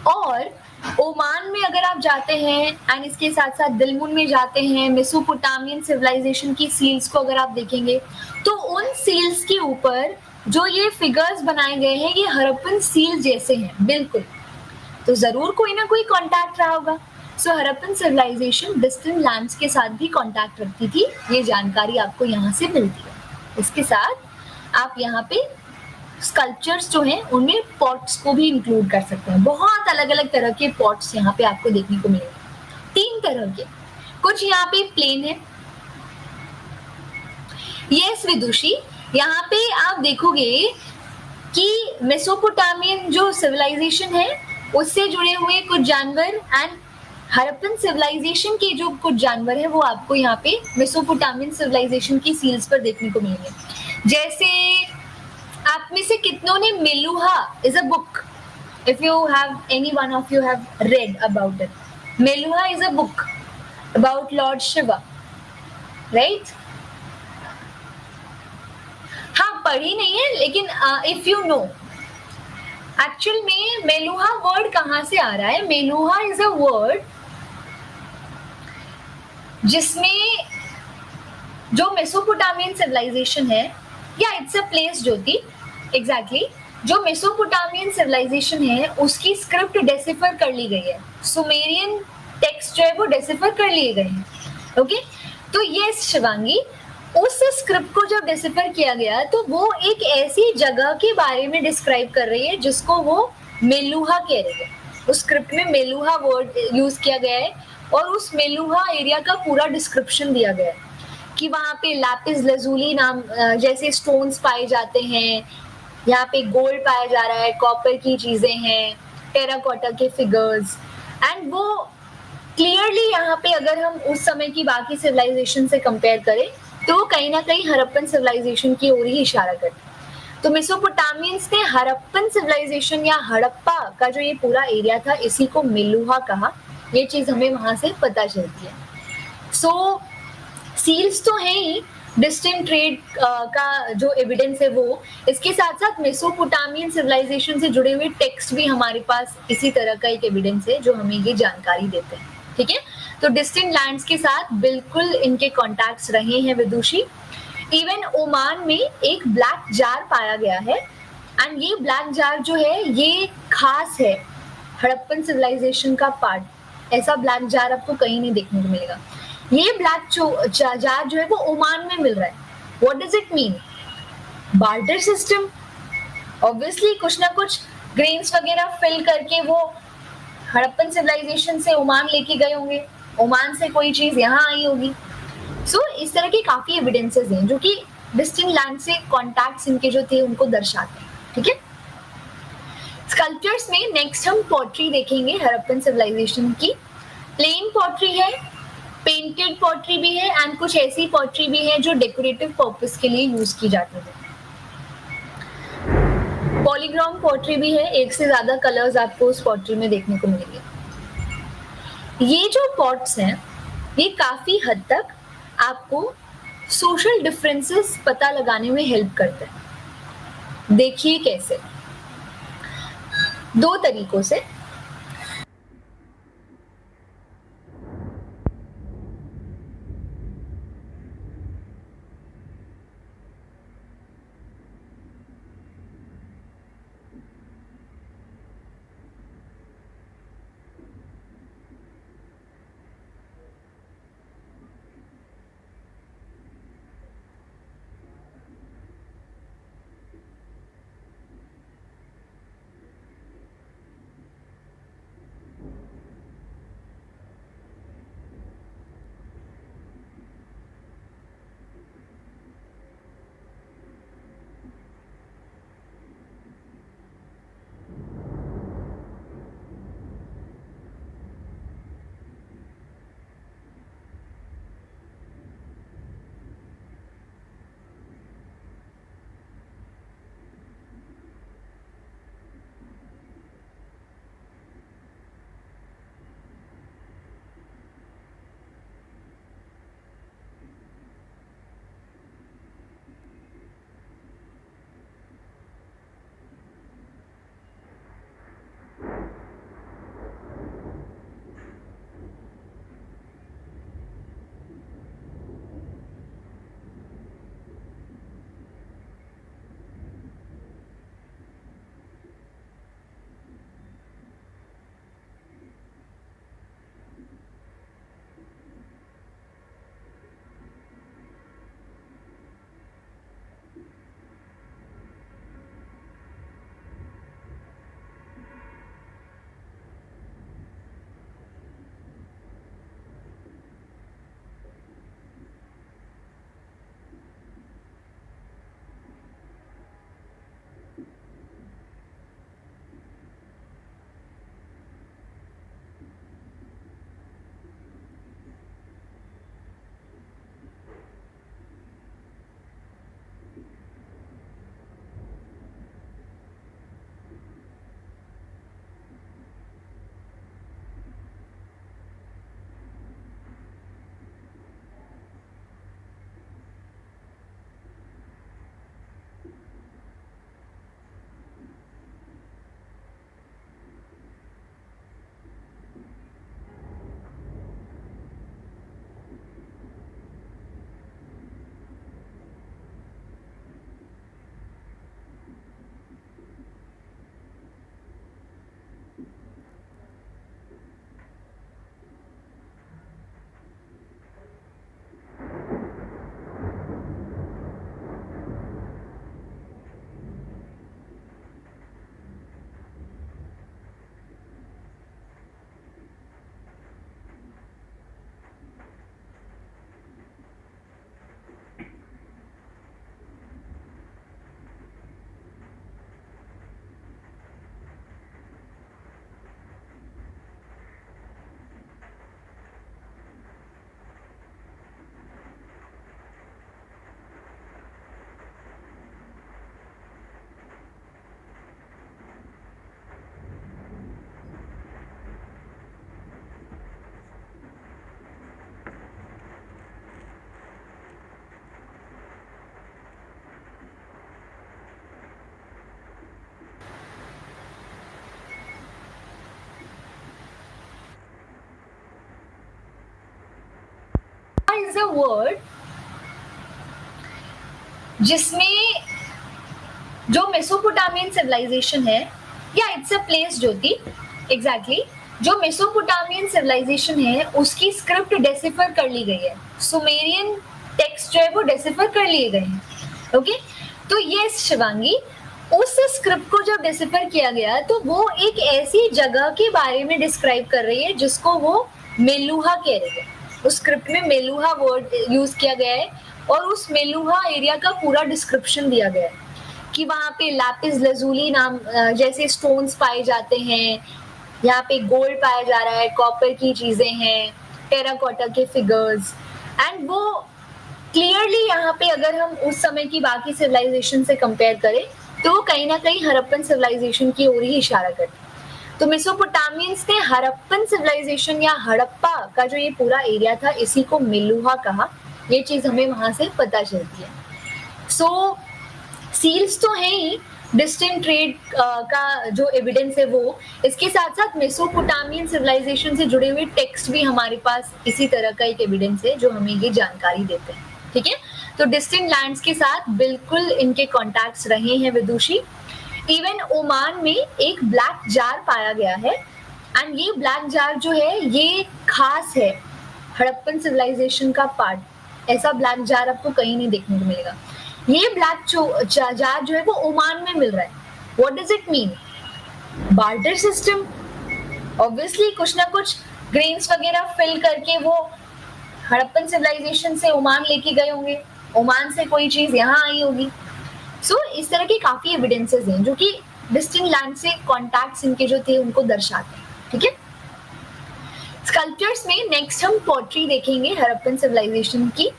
Speaker 1: और ओमान में अगर आप जाते हैं एंड इसके साथ साथ दिलमुन में जाते हैं, मेसोपोटामियन सिविलाइजेशन की सील्स को अगर आप देखेंगे तो उन सील्स के ऊपर जो ये फिगर्स बनाए गए हैं ये हड़प्पन सील जैसे हैं बिल्कुल. तो जरूर कोई ना कोई कांटेक्ट रहा होगा. सो हड़प्पन सिविलाइजेशन डिस्टेंट लैंड्स के साथ भी कांटेक्ट रखती थी. ये जानकारी आपको यहाँ से मिलती है. इसके साथ आप यहाँ पे स्कल्पचर्स जो हैं उनमें पॉट्स को भी इंक्लूड कर सकते हैं. बहुत अलग अलग तरह के पॉट्स यहाँ पे आपको देखने को मिलेंगे. 3 तरह के. कुछ यहाँ पे प्लेन है, यस विदुषी, यहाँ पे आप देखोगे कि मेसोपोटामियन जो सिविलाइजेशन है उससे जुड़े हुए कुछ जानवर एंड हड़प्पन सिविलाइजेशन के जो कुछ जानवर है वो आपको यहाँ पे मेसोपोटामियन सिविलाइजेशन की सील्स पर देखने को मिलेंगे। जैसे आप में से कितनों ने Meluha is a book, if you have any one of you have read about it, Meluha is a book about Lord Shiva, right? हाँ पढ़ी नहीं है लेकिन if you know, एक्चुअल में मेलुहा वर्ड कहाँ से आ रहा है? मेलुहा इज अ वर्ड जिसमें जो मेसोपोटामियन सिविलाइजेशन है, या it's a place Jyoti, exactly जो मेसोपोटामियन सिविलाइजेशन है उसकी स्क्रिप्ट डेसिफर कर ली गई है, सुमेरियन टेक्स्ट जो है वो डेसिफर कर लिए गए हैं। ओके, तो ये शिवांगी उस स्क्रिप्ट को जब डेसिफर किया गया तो वो एक ऐसी जगह के बारे में डिस्क्राइब कर रही है जिसको वो मेलुहा कह रही है। उस स्क्रिप्ट में मेलुहा वर्ड यूज किया गया है और उस मेलुहा एरिया का पूरा डिस्क्रिप्शन दिया गया है कि वहाँ पे लैपिस लजूली नाम जैसे स्टोन्स पाए जाते हैं, यहाँ पे गोल्ड पाया जा रहा है, कॉपर की चीजें हैं, टेराकोटा के फिगर्स, एंड वो क्लियरली यहाँ पे अगर हम उस समय की बाकी सिविलाइजेशन से कंपेयर करें तो वो कहीं ना कहीं हड़प्पन सिविलाइजेशन की ओर ही इशारा करते हैं। तो मेसोपोटामियंस ने हड़प्पन सिविलाइजेशन या हड़प्पा का जो ये पूरा एरिया था इसी को मेलुहा कहा, ये चीज हमें वहां से पता चलती है। सो सील्स तो है ही, डिस्टेंट ट्रेड का जो एविडेंस है वो, इसके साथ साथ मेसोपोटामियन सिविलाइजेशन से जुड़े हुए टेक्स्ट भी हमारे पास इसी तरह का एक एविडेंस है जो हमें ये जानकारी देते हैं। ठीक है, तो डिस्टेंट लैंड्स के साथ बिल्कुल इनके कॉन्टैक्ट्स रहे हैं विदुषी। इवन ओमान में एक ब्लैक जार पाया गया है एंड ये ब्लैक जार जो है ये खास है हड़प्पन सिविलाइजेशन का पार्ट। ऐसा ब्लैक जार आपको कहीं नहीं देखने को मिलेगा। ये ब्लैक जार जो है वो ओमान में मिल रहा है। What does it mean? Barter system, obviously कुछ ना कुछ ग्रेन्स वगैरह फिल करके वो हड़प्पन सिविलाइजेशन से ओमान लेके गए होंगे, ओमान से कोई चीज यहाँ आई होगी। सो इस तरह के काफी एविडेंसेस हैं जो कि डिस्टेंट लैंड से कॉन्टैक्ट्स इनके जो थे उनको दर्शाते हैं। ठीक है, स्कल्पचर्स में नेक्स्ट हम पॉटरी देखेंगे हड़प्पन सिविलाइजेशन की। प्लेन पॉटरी है, पेंटेड पॉटरी भी है एंड कुछ ऐसी पॉटरी भी है जो डेकोरेटिव पर्पस के लिए यूज की जाती है। पॉलीग्राम पॉटरी भी है, एक से ज्यादा कलर्स आपको उस पॉटरी में देखने को मिलेंगे। ये जो पॉट्स हैं ये काफी हद तक आपको सोशल डिफरेंसेस पता लगाने में हेल्प करते हैं। देखिए कैसे, दो तरीकों से। इज अ वर्ड जिसमें जो मेसोपोटामियन सिविलाइजेशन है, या it's a place Jyoti, exactly, जो मेसोपोटामियन सिविलाइजेशन है उसकी स्क्रिप्ट डेसिफर कर ली गई है, सुमेरियन टेक्स्ट जो है वो डेसिफर कर लिए गए हैं। ओके, तो ये शिवांगी, उस स्क्रिप्ट को जब डेसिफर किया गया तो वो एक ऐसी जगह के बारे में डिस्क्राइब कर रही है जिसको वो मेलुहा कह रही है। उस स्क्रिप्ट में मेलुहा वर्ड यूज किया गया है और उस मेलुहा एरिया का पूरा डिस्क्रिप्शन दिया गया है कि वहां पे लैपिस लजूली नाम जैसे स्टोन्स पाए जाते हैं, यहाँ पे गोल्ड पाया जा रहा है, कॉपर की चीजें हैं, टेराकोटा के फिगर्स, एंड वो क्लियरली यहाँ पे अगर हम उस समय की बाकी सिविलाइजेशन से कंपेयर करें तो वो कहीं ना कहीं हड़प्पन सिविलाइजेशन की ओर ही इशारा करते। तो मेसोपोटामियंस ने हड़प्पन सिविलाइजेशन या हड़प्पा का जो ये पूरा एरिया था इसी को मेलुहा कहा, ये चीज हमें वहां से पता चलती है। सो सील्स तो है ही, डिस्टेंट ट्रेड का जो एविडेंस है वो, इसके साथ साथ मेसोपोटामियन सिविलाइजेशन से जुड़े हुए टेक्स्ट भी हमारे पास इसी तरह का एक एविडेंस है जो हमें ये जानकारी देते हैं। ठीक है, तो डिस्टेंट लैंड्स के साथ बिल्कुल इनके कॉन्टैक्ट्स रहे हैं विदुषी। इवन ओमान में एक ब्लैक जार पाया गया है, एंड ये ब्लैक जार जो है ये खास है हड़प्पन सिविलाइजेशन का पार्ट। ऐसा ब्लैक जार आपको कहीं नहीं देखने को मिलेगा। ये ब्लैक जार जो है वो ओमान में मिल रहा है। What does it mean? Barter system, obviously कुछ ना कुछ ग्रेन्स वगैरह फिल करके वो हड़प्पन सिविलाइजेशन से ओमान लेके गए होंगे, ओमान से कोई चीज यहाँ आई होगी। सो इस तरह के काफी एविडेंसेस हैं जो कि डिस्टिंक्ट लैंड से कॉन्टैक्ट्स इनके जो थे उनको दर्शाते हैं। ठीक है, स्कल्पचर्स में नेक्स्ट हम पॉटरी देखेंगे हड़प्पन सिविलाइजेशन की।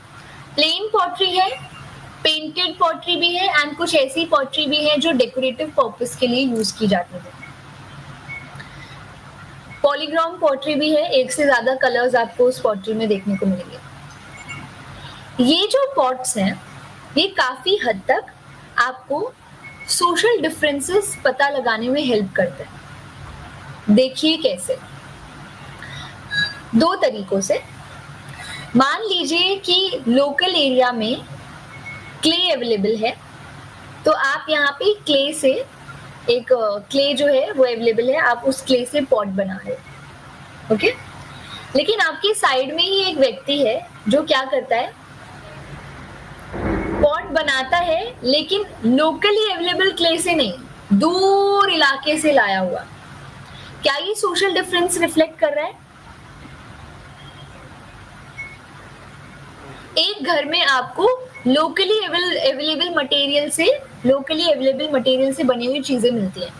Speaker 1: प्लेन पॉटरी है, पेंटेड पॉटरी भी है, एंड कुछ ऐसी पॉटरी भी है जो डेकोरेटिव पर्पस के लिए यूज की जाती है। पॉलीग्राम पॉटरी भी है, एक से ज्यादा कलर्स आपको उस पॉटरी में देखने को मिलेंगे। ये जो पॉट्स हैं ये काफी हद तक आपको सोशल डिफरेंसेस पता लगाने में हेल्प करते हैं। देखिए कैसे, दो तरीकों से। मान लीजिए कि लोकल एरिया में क्ले अवेलेबल है, तो आप यहाँ पे क्ले से एक क्ले जो है वो अवेलेबल है, आप उस क्ले से पॉट बना रहे हो। ओके, लेकिन आपके साइड में ही एक व्यक्ति है जो क्या करता है, पॉट बनाता है लेकिन लोकली अवेलेबल क्ले से नहीं, दूर इलाके से लाया हुआ। क्या ये सोशल डिफरेंस रिफ्लेक्ट कर रहा है? एक घर में आपको लोकली अवेलेबल मटेरियल से बनी हुई चीजें मिलती हैं।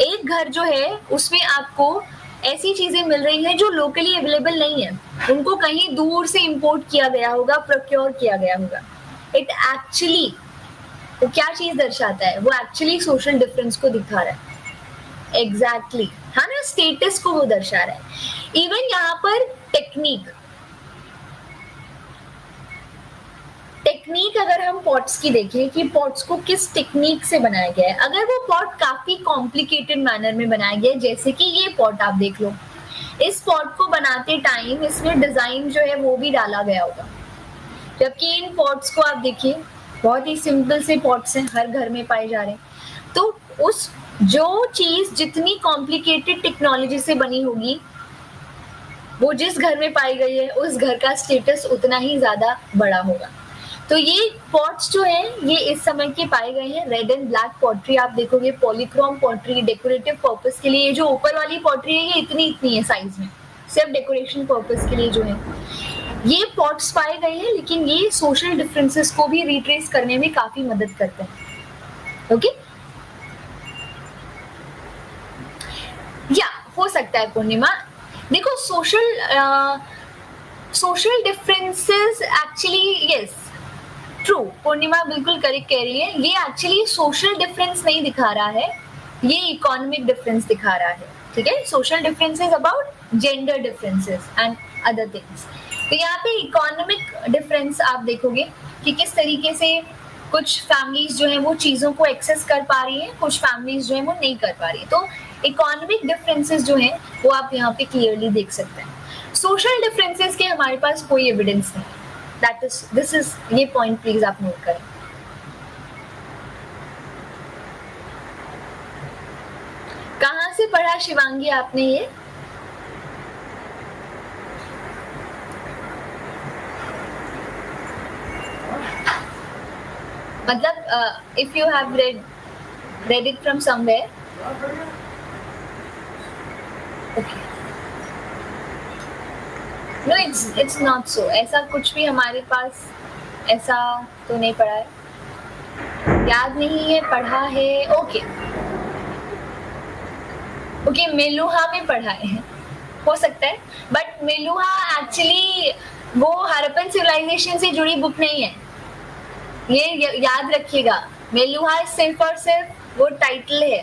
Speaker 1: एक घर जो है उसमें आपको ऐसी चीजें मिल रही हैं जो लोकली अवेलेबल नहीं है, उनको कहीं दूर से इंपोर्ट किया गया होगा, प्रोक्योर किया गया होगा। इट एक्चुअली वो क्या चीज दर्शाता है? वो एक्चुअली सोशल डिफरेंस को दिखा रहा है। एग्जैक्टली, हाँ ना, स्टेटस को वो दर्शा रहा है। इवन यहाँ पर टेक्निक अगर हम पॉट्स की देखें कि पॉट्स को किस टेक्निक से बनाया गया है, अगर वो पॉट काफी कॉम्प्लिकेटेड मैनर में बनाया गया है, जैसे कि ये पॉट आप देख लो, इस पॉट को बनाते टाइम इसमें डिजाइन जो है वो भी डाला गया होगा। जबकि इन पॉट्स को आप देखिए, बहुत ही सिंपल से पॉट्स हैं, हर घर में पाए जा रहे हैं। तो उस जो चीज जितनी कॉम्प्लिकेटेड टेक्नोलॉजी से बनी होगी, वो जिस घर में पाई गई है उस घर का स्टेटस उतना ही ज्यादा बड़ा होगा। तो ये पॉट्स जो है ये इस समय के पाए गए हैं। रेड एंड ब्लैक पॉटरी आप देखोगे, पॉलीक्रोम पॉटरी डेकोरेटिव पर्पस के लिए। जो ऊपर वाली पॉटरी है ये इतनी है साइज में, सिर्फ डेकोरेशन पर्पस के लिए जो है ये पॉट्स पाए गए हैं, लेकिन ये सोशल डिफरेंसेस को भी रिट्रेस करने में काफी मदद करते हैं। ओके, या हो सकता है पूर्णिमा, देखो social differences actually, yes true, Purnima बिल्कुल करेक्ट कह रही है। ये एक्चुअली सोशल डिफरेंस नहीं दिखा रहा है, ये इकोनॉमिक डिफरेंस दिखा रहा है। ठीक है, social differences about gender differences and other things. तो यहाँ पे इकोनॉमिक डिफरेंस आप देखोगे कि किस तरीके से कुछ फैमिलीज जो है वो चीजों को एक्सेस कर पा रही हैं, कुछ फैमिलीज जो है वो नहीं कर पा रही। तो इकोनॉमिक डिफरेंसेस जो है वो आप यहाँ पे क्लियरली देख सकते हैं। सोशल डिफरेंसेस के हमारे पास कोई एविडेंस नहीं, दिस इज ये पॉइंट प्लीज आप नोट करें. कहाँ से पढ़ा शिवांगी आपने ये? मतलब if you have read it from somewhere. Okay. No, it's not so. ऐसा कुछ भी हमारे पास ऐसा तो नहीं पढ़ा है, याद नहीं है, पढ़ा है. ओके ओके, मेलुहा में पढ़ा है, हो सकता है, बट मेलुहा एक्चुअली वो हरप्पन सिविलाइजेशन से जुड़ी बुक नहीं है, ये याद रखिएगा. मेलुहा सिर्फ और सिर्फ वो टाइटल है.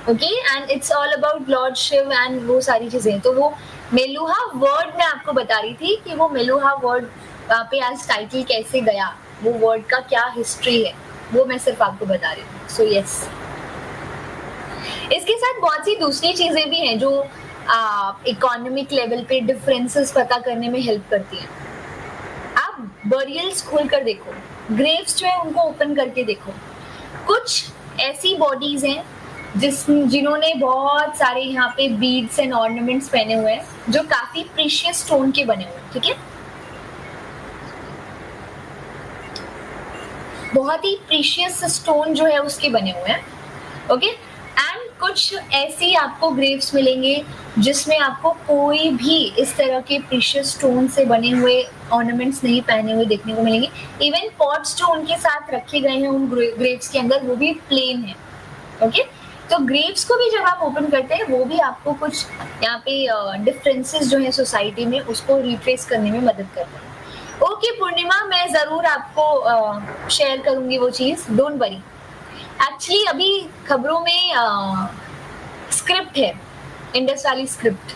Speaker 1: Okay, and it's all about lord Shiv and वो सारी चीजें. तो वो मेलुहा वर्ड मैं आपको बता रही थी कि वो मेलुहा वर्ड वहाँ पे एज टाइटल कैसे गया, वो वर्ड का क्या हिस्ट्री है, वो मैं सिर्फ आपको बता रही हूँ. सो यस, इसके साथ बहुत सी दूसरी चीजें भी हैं जो इकोनॉमिक लेवल पे डिफरेंसेस पता करने में हेल्प करती हैं. आप बरियल्स खोल कर देखो, ग्रेव्स जो है उनको ओपन करके देखो. कुछ ऐसी बॉडीज हैं जिन्होंने बहुत सारे यहाँ पे बीड्स एंड ऑर्नामेंट्स पहने हुए हैं जो काफी प्रीशियस स्टोन के बने हुए हैं. ठीक है, बहुत ही प्रीशियस स्टोन जो है उसके बने हुए हैं. ओके, एंड कुछ ऐसी आपको ग्रेव्स मिलेंगे जिसमें आपको कोई भी इस तरह के प्रीशियस स्टोन से बने हुए ऑर्नामेंट्स नहीं पहने हुए देखने को मिलेंगे. इवन पॉट्स जो उनके साथ रखे गए हैं उन ग्रेव्स के अंदर वो भी प्लेन है. ओके, तो ग्रेव्स को भी जब आप ओपन करते हैं वो भी आपको कुछ यहाँ पे डिफरेंसेस जो है सोसाइटी में उसको रिट्रेस करने में मदद करते हैं. ओके पूर्णिमा, मैं जरूर आपको शेयर करूंगी वो चीज, डोंट वरी. एक्चुअली अभी खबरों में स्क्रिप्ट है, इंडस वाली स्क्रिप्ट,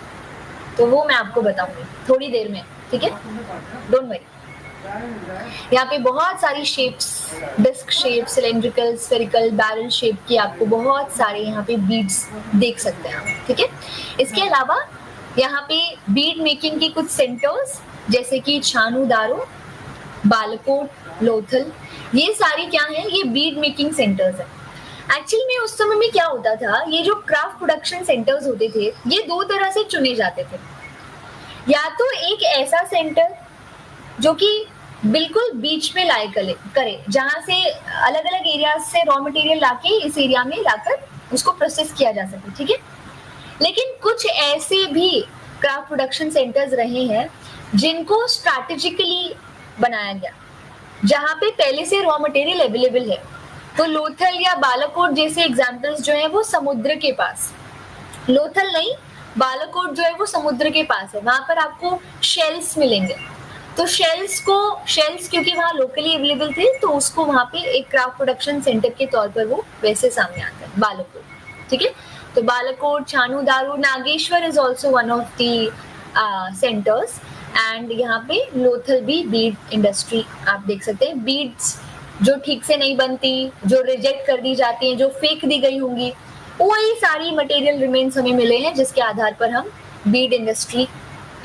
Speaker 1: तो वो मैं आपको बताऊंगी थोड़ी देर में. ठीक है, डोंट वरी. यहाँ पे बहुत सारी shapes, disc shape, cylindrical, spherical, barrel shape की आपको बहुत सारे यहाँ पे बीड्स देख सकते हैं आप. ठीक है, इसके अलावा यहाँ पे बीड मेकिंग की कुछ सेंटर्स जैसे कि छानू दारो, बालाकोट, लोथल, ये सारी क्या है, ये बीड मेकिंग सेंटर्स है. एक्चुअली में उस समय में क्या होता था, ये जो क्राफ्ट प्रोडक्शन सेंटर्स होते थे ये दो तरह से चुने जाते थे. या तो एक ऐसा सेंटर जो कि बिल्कुल बीच में लाए करे जहां से अलग अलग एरिया से रॉ मटेरियल लाके इस एरिया में लाकर उसको प्रोसेस किया जा सके. ठीक है, लेकिन कुछ ऐसे भी क्राफ्ट प्रोडक्शन सेंटर्स रहे हैं जिनको स्ट्रैटेजिकली बनाया गया जहां पे पहले से रॉ मटेरियल अवेलेबल है. तो लोथल या बालाकोट जैसे एग्जांपल्स जो है वो समुद्र के पास, लोथल नहीं, बालाकोट जो है वो समुद्र के पास है, वहां पर आपको शेल्स मिलेंगे. तो शेल्स क्योंकि वहाँ लोकली अवेलेबल थे तो उसको वहाँ पे एक क्राफ्ट प्रोडक्शन सेंटर के तौर पर वो वैसे सामने आता है, बालाकोट. ठीक है, तो Balakot, Chanhudaro, Nageshwar is also one of the centres. And यहाँ पे लोथल भी बीड इंडस्ट्री आप देख सकते हैं. बीड्स जो ठीक से नहीं बनती, जो रिजेक्ट कर दी जाती हैं, जो फेंक दी गई होंगी, वही सारी मटेरियल रिमेन्स हमें मिले हैं जिसके आधार पर हम बीड इंडस्ट्री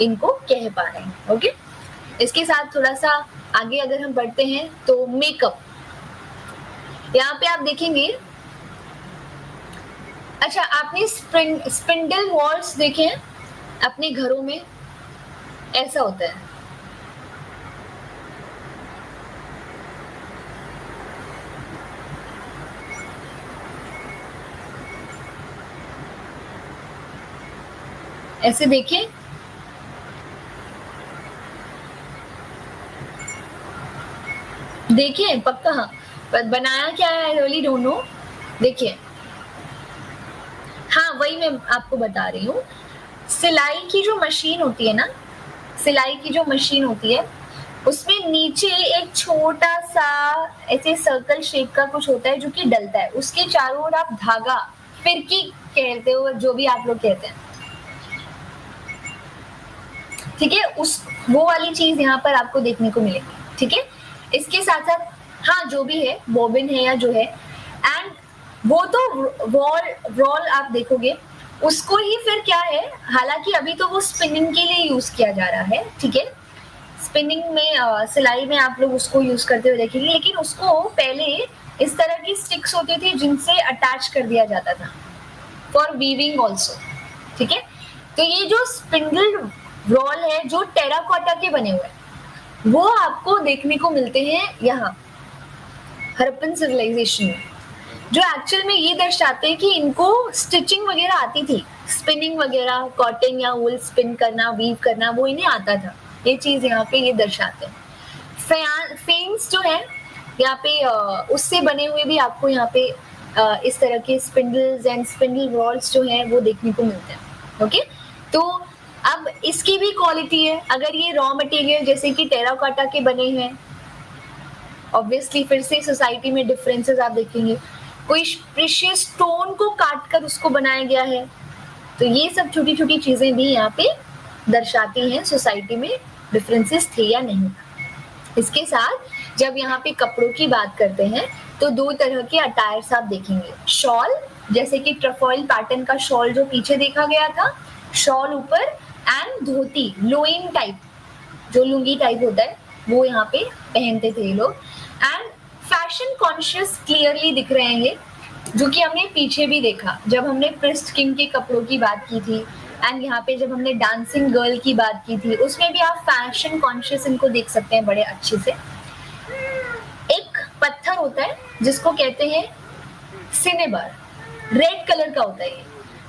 Speaker 1: इनको कह पा रहे हैं. ओके, इसके साथ थोड़ा सा आगे अगर हम बढ़ते हैं तो मेकअप, यहाँ पे आप देखेंगे. अच्छा, आपने स्पिंडल वॉल्स देखे हैं अपने घरों में? ऐसा होता है. ऐसे देखें, देखिए पक्का, पर बनाया क्या है आई रियली डोंट नो. देखिए, हाँ वही मैं आपको बता रही हूँ. सिलाई की जो मशीन होती है ना, सिलाई की जो मशीन होती है उसमें नीचे एक छोटा सा ऐसे सर्कल शेप का कुछ होता है जो कि डलता है, उसके चारों ओर आप धागा, फिरकी कहते हो, जो भी आप लोग कहते हैं. ठीक है, उस वो वाली चीज यहाँ पर आपको देखने को मिलेगी. ठीक है, इसके साथ साथ हाँ जो भी है, बॉबिन है या जो है, एंड वो तो रोल आप देखोगे उसको ही फिर क्या है, हालांकि अभी तो वो स्पिनिंग के लिए यूज किया जा रहा है. ठीक है, स्पिनिंग में सिलाई में आप लोग उसको यूज करते हुए देखेंगे, लेकिन उसको पहले इस तरह की स्टिक्स होती थी जिनसे अटैच कर दिया जाता था फॉर वीविंग ऑल्सो, ठीक है। तो ये जो स्पिंडल रोल है जो टेराकोटा के बने हुए हैं वो आपको देखने को मिलते हैं यहाँ हड़प्पन सिविलाइजेशन में, जो एक्चुअल में ये दर्शाते हैं कि इनको स्टिचिंग वगैरह आती थी, स्पिनिंग वगैरह, कॉटन या वूल स्पिन करना, वीव करना, वो इन्हें आता था। ये चीज यहाँ पे ये दर्शाते हैं। फेन्स जो है यहाँ पे उससे बने हुए भी आपको यहाँ पे इस तरह के स्पिंडल्स एंड स्पिंडल रोल्स जो है वो देखने को मिलते हैं। ओके, तो अब इसकी भी क्वालिटी है। अगर ये रॉ मटेरियल जैसे कि टेराकोटा के बने हैं, ऑब्वियसली फिर से सोसाइटी में डिफरेंसेस आप देखेंगे। कोई प्रीशियस स्टोन को काट कर उसको बनाया गया है, तो ये सब छोटी छोटी चीजें भी यहाँ पे दर्शाती हैं सोसाइटी में डिफरेंसेस थे या नहीं। इसके साथ जब यहाँ पे कपड़ों की बात करते हैं तो दो तरह के अटायर्स आप देखेंगे। शॉल, जैसे कि ट्रफॉइल पैटर्न का शॉल जो पीछे देखा गया था, शॉल ऊपर, एंड धोती, लोइंग टाइप जो लुंगी टाइप होता है वो यहाँ पे पहनते थे ये लोग। एंड फैशन कॉन्शियस क्लियरली दिख रहे हैं, जो कि हमने पीछे भी देखा जब हमने प्रिस्ट किंग के कपड़ों की बात की थी, एंड यहाँ पे जब हमने डांसिंग गर्ल की बात की थी उसमें भी आप फैशन कॉन्शियस इनको देख सकते हैं बड़े अच्छे से। एक पत्थर होता है जिसको कहते हैं सिनेबर, रेड कलर का होता है ये,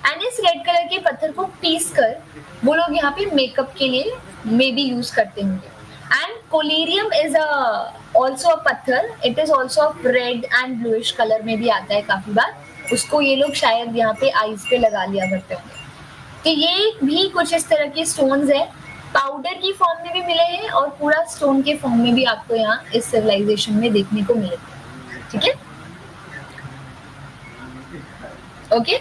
Speaker 1: एंड इस रेड कलर के पत्थर को पीस कर वो लोग यहाँ पे मेकअप के लिए मे बी यूज करते होंगे। एंड कोलेरियम इज ऑल्सो अ पत्थर, it is also of red and bluish colour में भी आता है काफी बार, उसको ये लोग शायद यहाँ पे आईज पे लगा लिया करते होंगे। तो ये भी कुछ इस तरह के स्टोन्स है, पाउडर की फॉर्म में भी मिले हैं और पूरा स्टोन के फॉर्म में भी आपको यहाँ इस सिविलाइजेशन में देखने को मिले, ठीक है। ओके,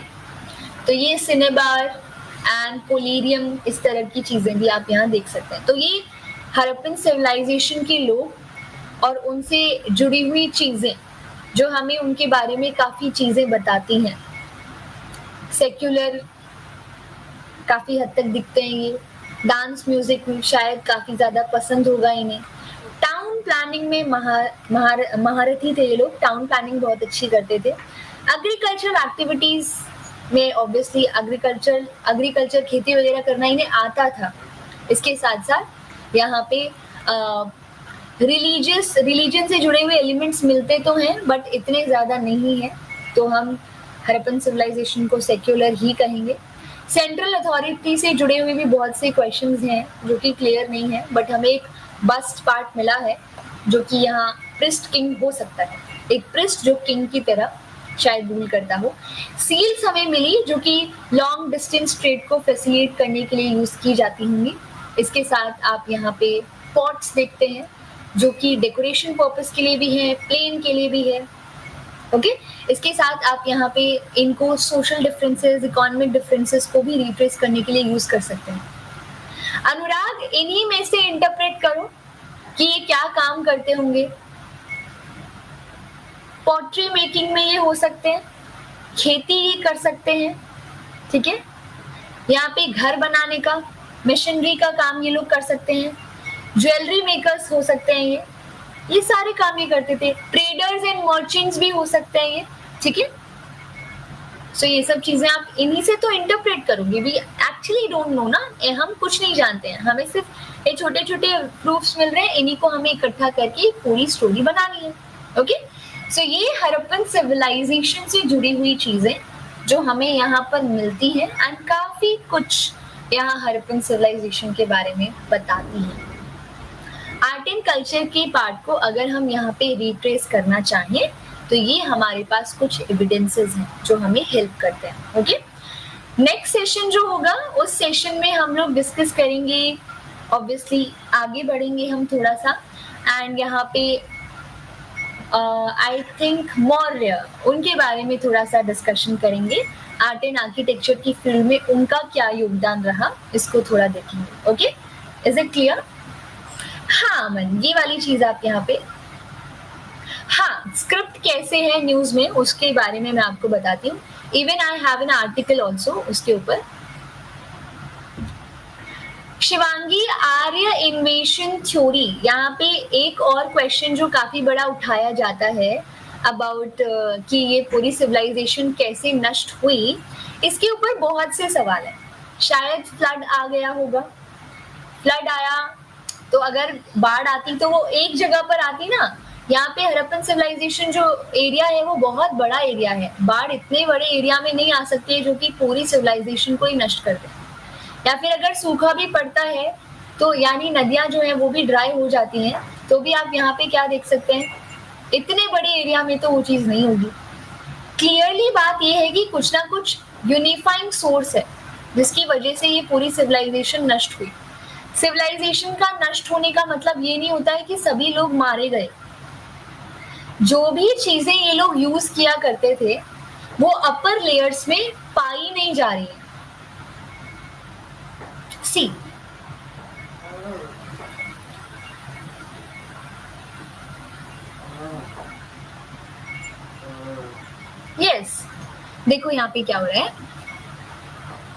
Speaker 1: तो ये सिनेबार एंड कोलेरियम इस तरह की चीजें भी आप यहाँ देख सकते हैं। तो ये हड़प्पन सिविलाइजेशन के लोग और उनसे जुड़ी हुई चीजें जो हमें उनके बारे में काफी चीजें बताती हैं। सेक्युलर काफी हद तक दिखते हैं ये, डांस म्यूजिक में शायद काफी ज्यादा पसंद होगा इन्हें। टाउन प्लानिंग में महारथी थे ये लोग, टाउन प्लानिंग बहुत अच्छी करते थे। एग्रीकल्चर एक्टिविटीज में ऑब्वियसली एग्रीकल्चर खेती वगैरह करना इन्हें आता था। इसके साथ साथ यहाँ पे रिलीजन से जुड़े हुए एलिमेंट्स मिलते तो हैं बट इतने ज्यादा नहीं है, तो हम हड़प्पन सिविलाइजेशन को सेक्युलर ही कहेंगे। सेंट्रल अथॉरिटी से जुड़े हुए भी बहुत से क्वेश्चंस हैं जो कि क्लियर नहीं है, बट हमें एक बस्ट पार्ट मिला है जो कि यहाँ प्रिस्ट किंग हो सकता है, एक प्रिस्ट जो किंग की तरह शायद रूल करता हो। सील्स हमें मिली जो कि लॉन्ग डिस्टेंस ट्रेड को फैसिलिटेट करने के लिए यूज की जाती होंगी। इसके साथ आप यहाँ पे पॉट्स देखते हैं जो कि डेकोरेशन पर्पस के लिए भी है, प्लेन के लिए भी है। ओके, इसके साथ आप यहाँ पे इनको सोशल डिफरेंसेस, इकोनॉमिक डिफरेंसेस को भी रिट्रेस करने के लिए यूज कर सकते हैं। अनुराग, इन्हीं में से इंटरप्रेट करो कि ये क्या काम करते होंगे। पॉटरी मेकिंग में ये हो सकते हैं, खेती कर सकते हैं, ठीक है। यहाँ पे घर बनाने का, मशीनरी का काम ये लोग कर सकते हैं। ज्वेलरी मेकर्स हो सकते हैं ये सारे काम ये करते थे। ट्रेडर्स एंड मर्चेंट्स भी हो सकते हैं ये, ठीक है। सो ये सब चीजें आप इन्हीं से तो इंटरप्रेट करोगे। वी एक्चुअली डोंट नो ना, हम कुछ नहीं जानते हैं, हमें सिर्फ ये छोटे छोटे प्रूफ्स मिल रहे हैं, इन्हीं को हमें इकट्ठा करके पूरी स्टोरी बनानी है। ओके, सो ये हड़प्पन सिविलाइजेशन से जुड़ी हुई चीजें जो हमें यहाँ पर मिलती हैं एंड काफी कुछ यहाँ हड़प्पन सिविलाइजेशन के बारे में बताती है। आर्ट एंड कल्चर के पार्ट को अगर हम यहाँ पे रिट्रेस करना चाहें तो ये हमारे पास कुछ एविडेंसेस हैं जो हमें हेल्प करते हैं। ओके, नेक्स्ट सेशन जो होगा उस सेशन में हम लोग डिस्कस करेंगे, ऑब्वियसली आगे बढ़ेंगे हम थोड़ा सा, एंड यहाँ पे आई थिंक मौर्य, उनके बारे में थोड़ा सा डिस्कशन करेंगे। आर्ट एंड आर्किटेक्चर की फील्ड में उनका क्या योगदान रहा, इसको थोड़ा देखेंगे। Okay, is it clear? हाँ मन, ये वाली चीज आप यहाँ पे, हाँ स्क्रिप्ट कैसे है न्यूज में उसके बारे में मैं आपको बताती हूँ। Even I have an article also उसके ऊपर। शिवांगी, आर्य इन्वेशन थ्योरी, यहाँ पे एक और क्वेश्चन जो काफी बड़ा उठाया जाता है अबाउट कि ये पूरी सिविलाइजेशन कैसे नष्ट हुई, इसके ऊपर बहुत से सवाल है। शायद फ्लड आ गया होगा, फ्लड आया तो अगर बाढ़ आती तो वो एक जगह पर आती ना। यहाँ पे हड़प्पन सिविलाइजेशन जो एरिया है वो बहुत बड़ा एरिया है, बाढ़ इतने बड़े एरिया में नहीं आ सकती है जो कि पूरी सिविलाइजेशन को ही नष्ट कर दे। या फिर अगर सूखा भी पड़ता है तो यानी नदियां जो है वो भी ड्राई हो जाती हैं, तो भी आप यहाँ पे क्या देख सकते हैं, इतने बड़े एरिया में तो वो चीज नहीं होगी। क्लियरली बात ये है कि कुछ ना कुछ यूनिफाइंग सोर्स है जिसकी वजह से ये पूरी सिविलाइजेशन नष्ट हुई। सिविलाइजेशन का नष्ट होने का मतलब ये नहीं होता है कि सभी लोग मारे गए। जो भी चीजें ये लोग यूज किया करते थे वो अपर लेयर्स में पाई नहीं जा रही है। सी यस, देखो यहाँ पे क्या हो रहा है।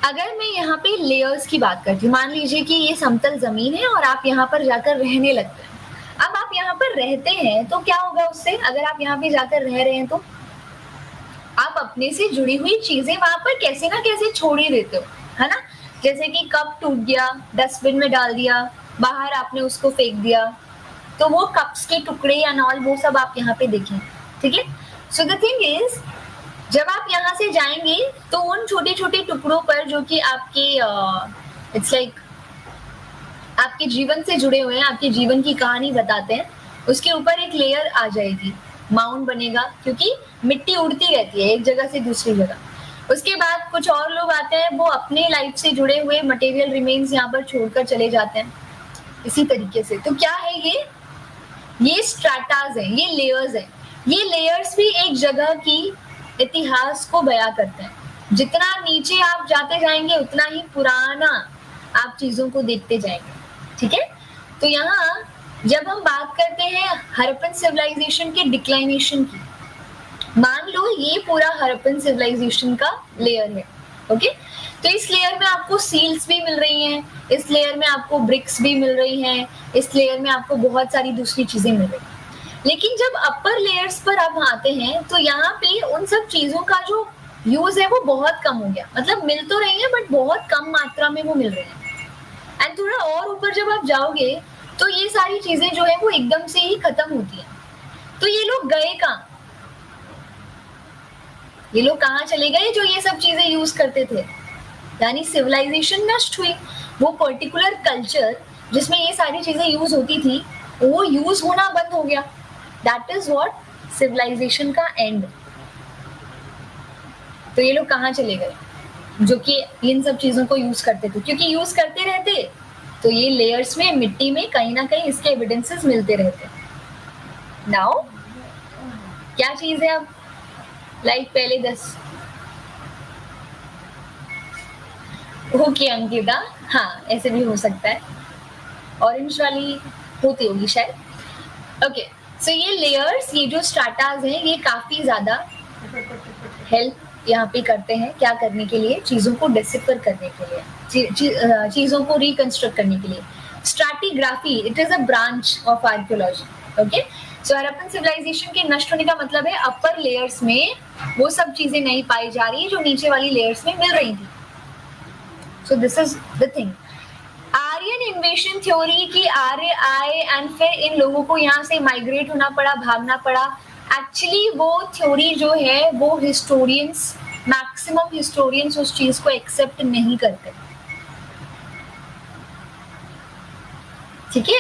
Speaker 1: अगर मैं यहाँ पे लेयर्स की बात करती हूँ, मान लीजिए कि ये समतल जमीन है और आप यहाँ पर जाकर रहने लगते हैं। अब आप यहाँ पर रहते हैं तो क्या होगा उससे, अगर आप यहाँ पे जाकर रह रहे हैं तो आप अपने से जुड़ी हुई चीजें वहां पर कैसे ना कैसे छोड़ ही देते हो, है ना। जैसे कि कप टूट गया, डस्टबिन में डाल दिया, बाहर आपने उसको फेंक दिया, तो वो कप्स के टुकड़े या नॉल वो सब आप यहाँ पे देखें, ठीक है। सो द थिंग इज, जब आप यहाँ से जाएंगे तो उन छोटे छोटे टुकड़ों पर जो कि आपके इट्स लाइक आपके जीवन से जुड़े हुए हैं, आपके जीवन की कहानी बताते हैं, उसके ऊपर एक लेयर आ जाएगी, माउंट बनेगा, क्योंकि मिट्टी उड़ती रहती है एक जगह से दूसरी जगह। उसके बाद कुछ और लोग आते हैं, वो अपने लाइफ से जुड़े हुए मटेरियल रिमेन्स यहाँ पर छोड़कर चले जाते हैं इसी तरीके से। तो क्या है ये स्ट्रैटाज है, ये लेयर्स है। ये लेयर्स भी एक जगह की इतिहास को बयां करते हैं। जितना नीचे आप जाते जाएंगे उतना ही पुराना आप चीजों को देखते जाएंगे, ठीक है। तो यहाँ जब हम बात करते हैं हड़प्पन सिविलाइजेशन के डिक्लाइनेशन की, मान लो ये पूरा हड़प्पन सिविलाइजेशन का लेयर है, ओके। तो इस लेयर में आपको सील्स भी मिल रही हैं, इस लेयर में आपको ब्रिक्स भी मिल रही हैं, इस लेयर में आपको बहुत सारी दूसरी चीजें मिल रही हैं। लेकिन जब अपर लेयर्स पर आप आते हैं तो यहाँ पे उन सब चीजों का जो यूज है वो बहुत कम हो गया। मतलब मिल तो रही है बट बहुत कम मात्रा में वो मिल रही है। एंड थोड़ा और ऊपर जब आप जाओगे तो ये सारी चीजें जो है वो एकदम से ही खत्म होती है। तो ये लोग गए कहाँ, ये लोग कहाँ चले गए जो ये सब चीजें यूज करते थे, यानी सिविलाइजेशन नष्ट हुई। वो पर्टिकुलर कल्चर जिसमें ये सारी चीजें यूज होती थी वो यूज होना बंद हो गया। दैट इज व्हाट सिविलाइजेशन का एंड। तो ये लोग कहाँ चले गए जो कि इन सब चीजों को यूज करते थे, क्योंकि यूज करते रहते तो ये लेयर्स में मिट्टी में कहीं ना कहीं इसके एविडेंसेस मिलते रहते। नाउ क्या चीज है अब, लाइक पहले 10 ओके अंकिता, हाँ ऐसे भी हो सकता है, ऑरेंज वाली होती होगी शायद। ओके, सो ये लेयर्स, ये जो स्ट्रैटाज हैं, ये काफी ज्यादा हेल्प यहाँ पे करते हैं क्या करने के लिए, चीजों को डिसिफर करने के लिए, चीजों को रिकंस्ट्रक्ट करने के लिए। Stratigraphy, it is a branch of archaeology, okay. So Harappan civilisation के नष्ट होने का मतलब है अपर लेयर्स में वो सब चीजें नहीं पाई जा रही जो नीचे वाली लेयर्स में मिल रही थी। So this is the thing. Aryan invasion theory की आर्य आए एंड फिर इन लोगों को यहाँ से माइग्रेट होना पड़ा, भागना पड़ा। एक्चुअली वो थ्योरी जो है वो हिस्टोरियंस, मैक्सिमम हिस्टोरियंस उस चीज को एक्सेप्ट नहीं करते, ठीक है।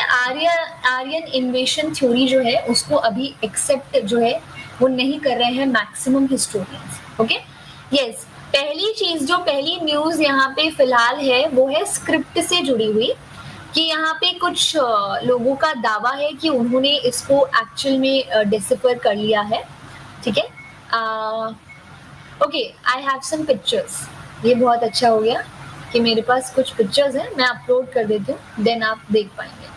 Speaker 1: आर्यन इन्वेशन थ्योरी जो है उसको अभी एक्सेप्ट जो है वो नहीं कर रहे हैं मैक्सिमम हिस्टोरियंस, ओके। यस, पहली चीज जो पहली न्यूज यहाँ पे फिलहाल है वो है स्क्रिप्ट से जुड़ी हुई, कि यहाँ पे कुछ लोगों का दावा है कि उन्होंने इसको एक्चुअल में डिसिफर कर लिया है, ठीक है। Okay, I have some pictures. ये बहुत अच्छा हो गया कि मेरे पास कुछ पिक्चर्स हैं, मैं अपलोड कर देती हूँ, देन आप देख पाएंगे।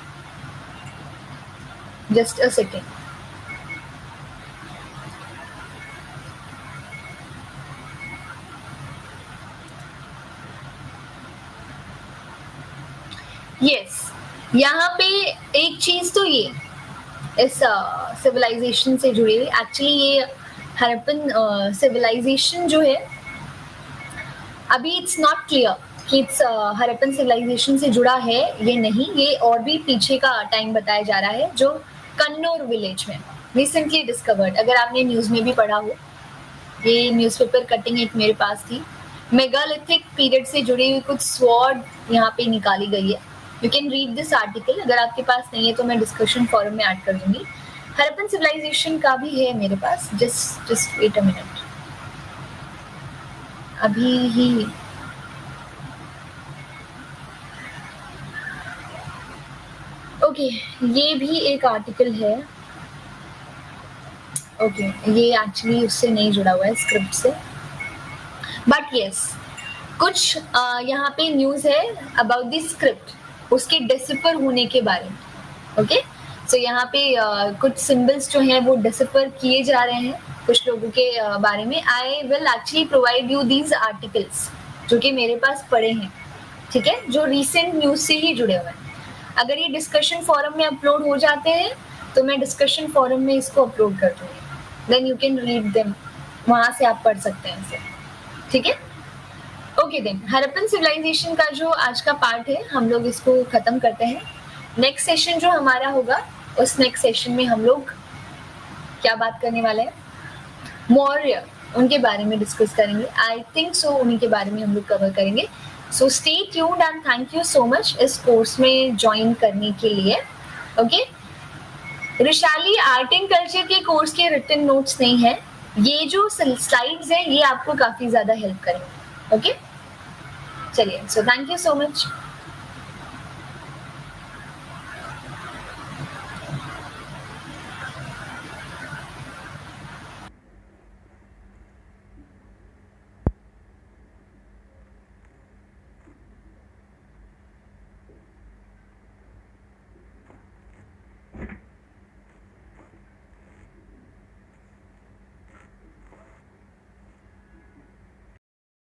Speaker 1: Just a second. यस, यहाँ पे एक चीज तो ये इस सिविलाइजेशन से जुड़ी हुई, एक्चुअली ये हड़प्पन सिविलाइजेशन जो है अभी इट्स नॉट क्लियर कि इट्स हड़प्पन सिविलाइजेशन से जुड़ा है ये नहीं, ये और भी पीछे का टाइम बताया जा रहा है जो कन्नौर विलेज में रिसेंटली डिस्कवर्ड। अगर आपने न्यूज में भी पढ़ा हो, ये न्यूज़पेपर कटिंग एक मेरे पास थी, मेगालिथिक पीरियड से जुड़ी हुई कुछ स्वॉर्ड यहाँ पे निकाली गई है। You can read this article, अगर आपके पास नहीं है तो मैं डिस्कशन फोरम में ऐड कर दूंगी। हड़प्पन सिविलाइजेशन का भी है मेरे पास, जस्ट वेट अ मिनट, अभी ही ओके ये भी एक आर्टिकल है। ओके ये एक्चुअली उससे नहीं जुड़ा हुआ है स्क्रिप्ट से, बट यस कुछ यहाँ पे न्यूज़ है अबाउट द स्क्रिप्ट, उसके डिसिफर होने के बारे में। ओके सो यहाँ पे कुछ सिंबल्स जो हैं वो डिसिफर किए जा रहे हैं कुछ लोगों के बारे में। I will actually provide you these articles जो कि मेरे पास पड़े हैं, ठीक है, जो रिसेंट न्यूज़ से ही जुड़े हुए हैं। अगर ये डिस्कशन फोरम में अपलोड हो जाते हैं तो मैं डिस्कशन फोरम में इसको अपलोड कर दूँगी, then you can read them, वहाँ से आप पढ़ सकते हैं इसे, ठीक है। ओके देन हड़प्पन सिविलाइजेशन का जो आज का पार्ट है हम लोग इसको खत्म करते हैं। नेक्स्ट सेशन जो हमारा होगा उस नेक्स्ट सेशन में हम लोग क्या बात करने वाले हैं, मौर्य, उनके बारे में डिस्कस करेंगे। आई थिंक सो उन्हीं के बारे में हम लोग कवर करेंगे। So stay tuned and thank you so much इस कोर्स में ज्वाइन करने के लिए। Okay Vaishali art and culture के कोर्स के रिटन नोट्स नहीं है, ये जो स्लाइड्स हैं ये आपको काफी ज्यादा हेल्प करेंगे। ओके चलिए, so thank you so much.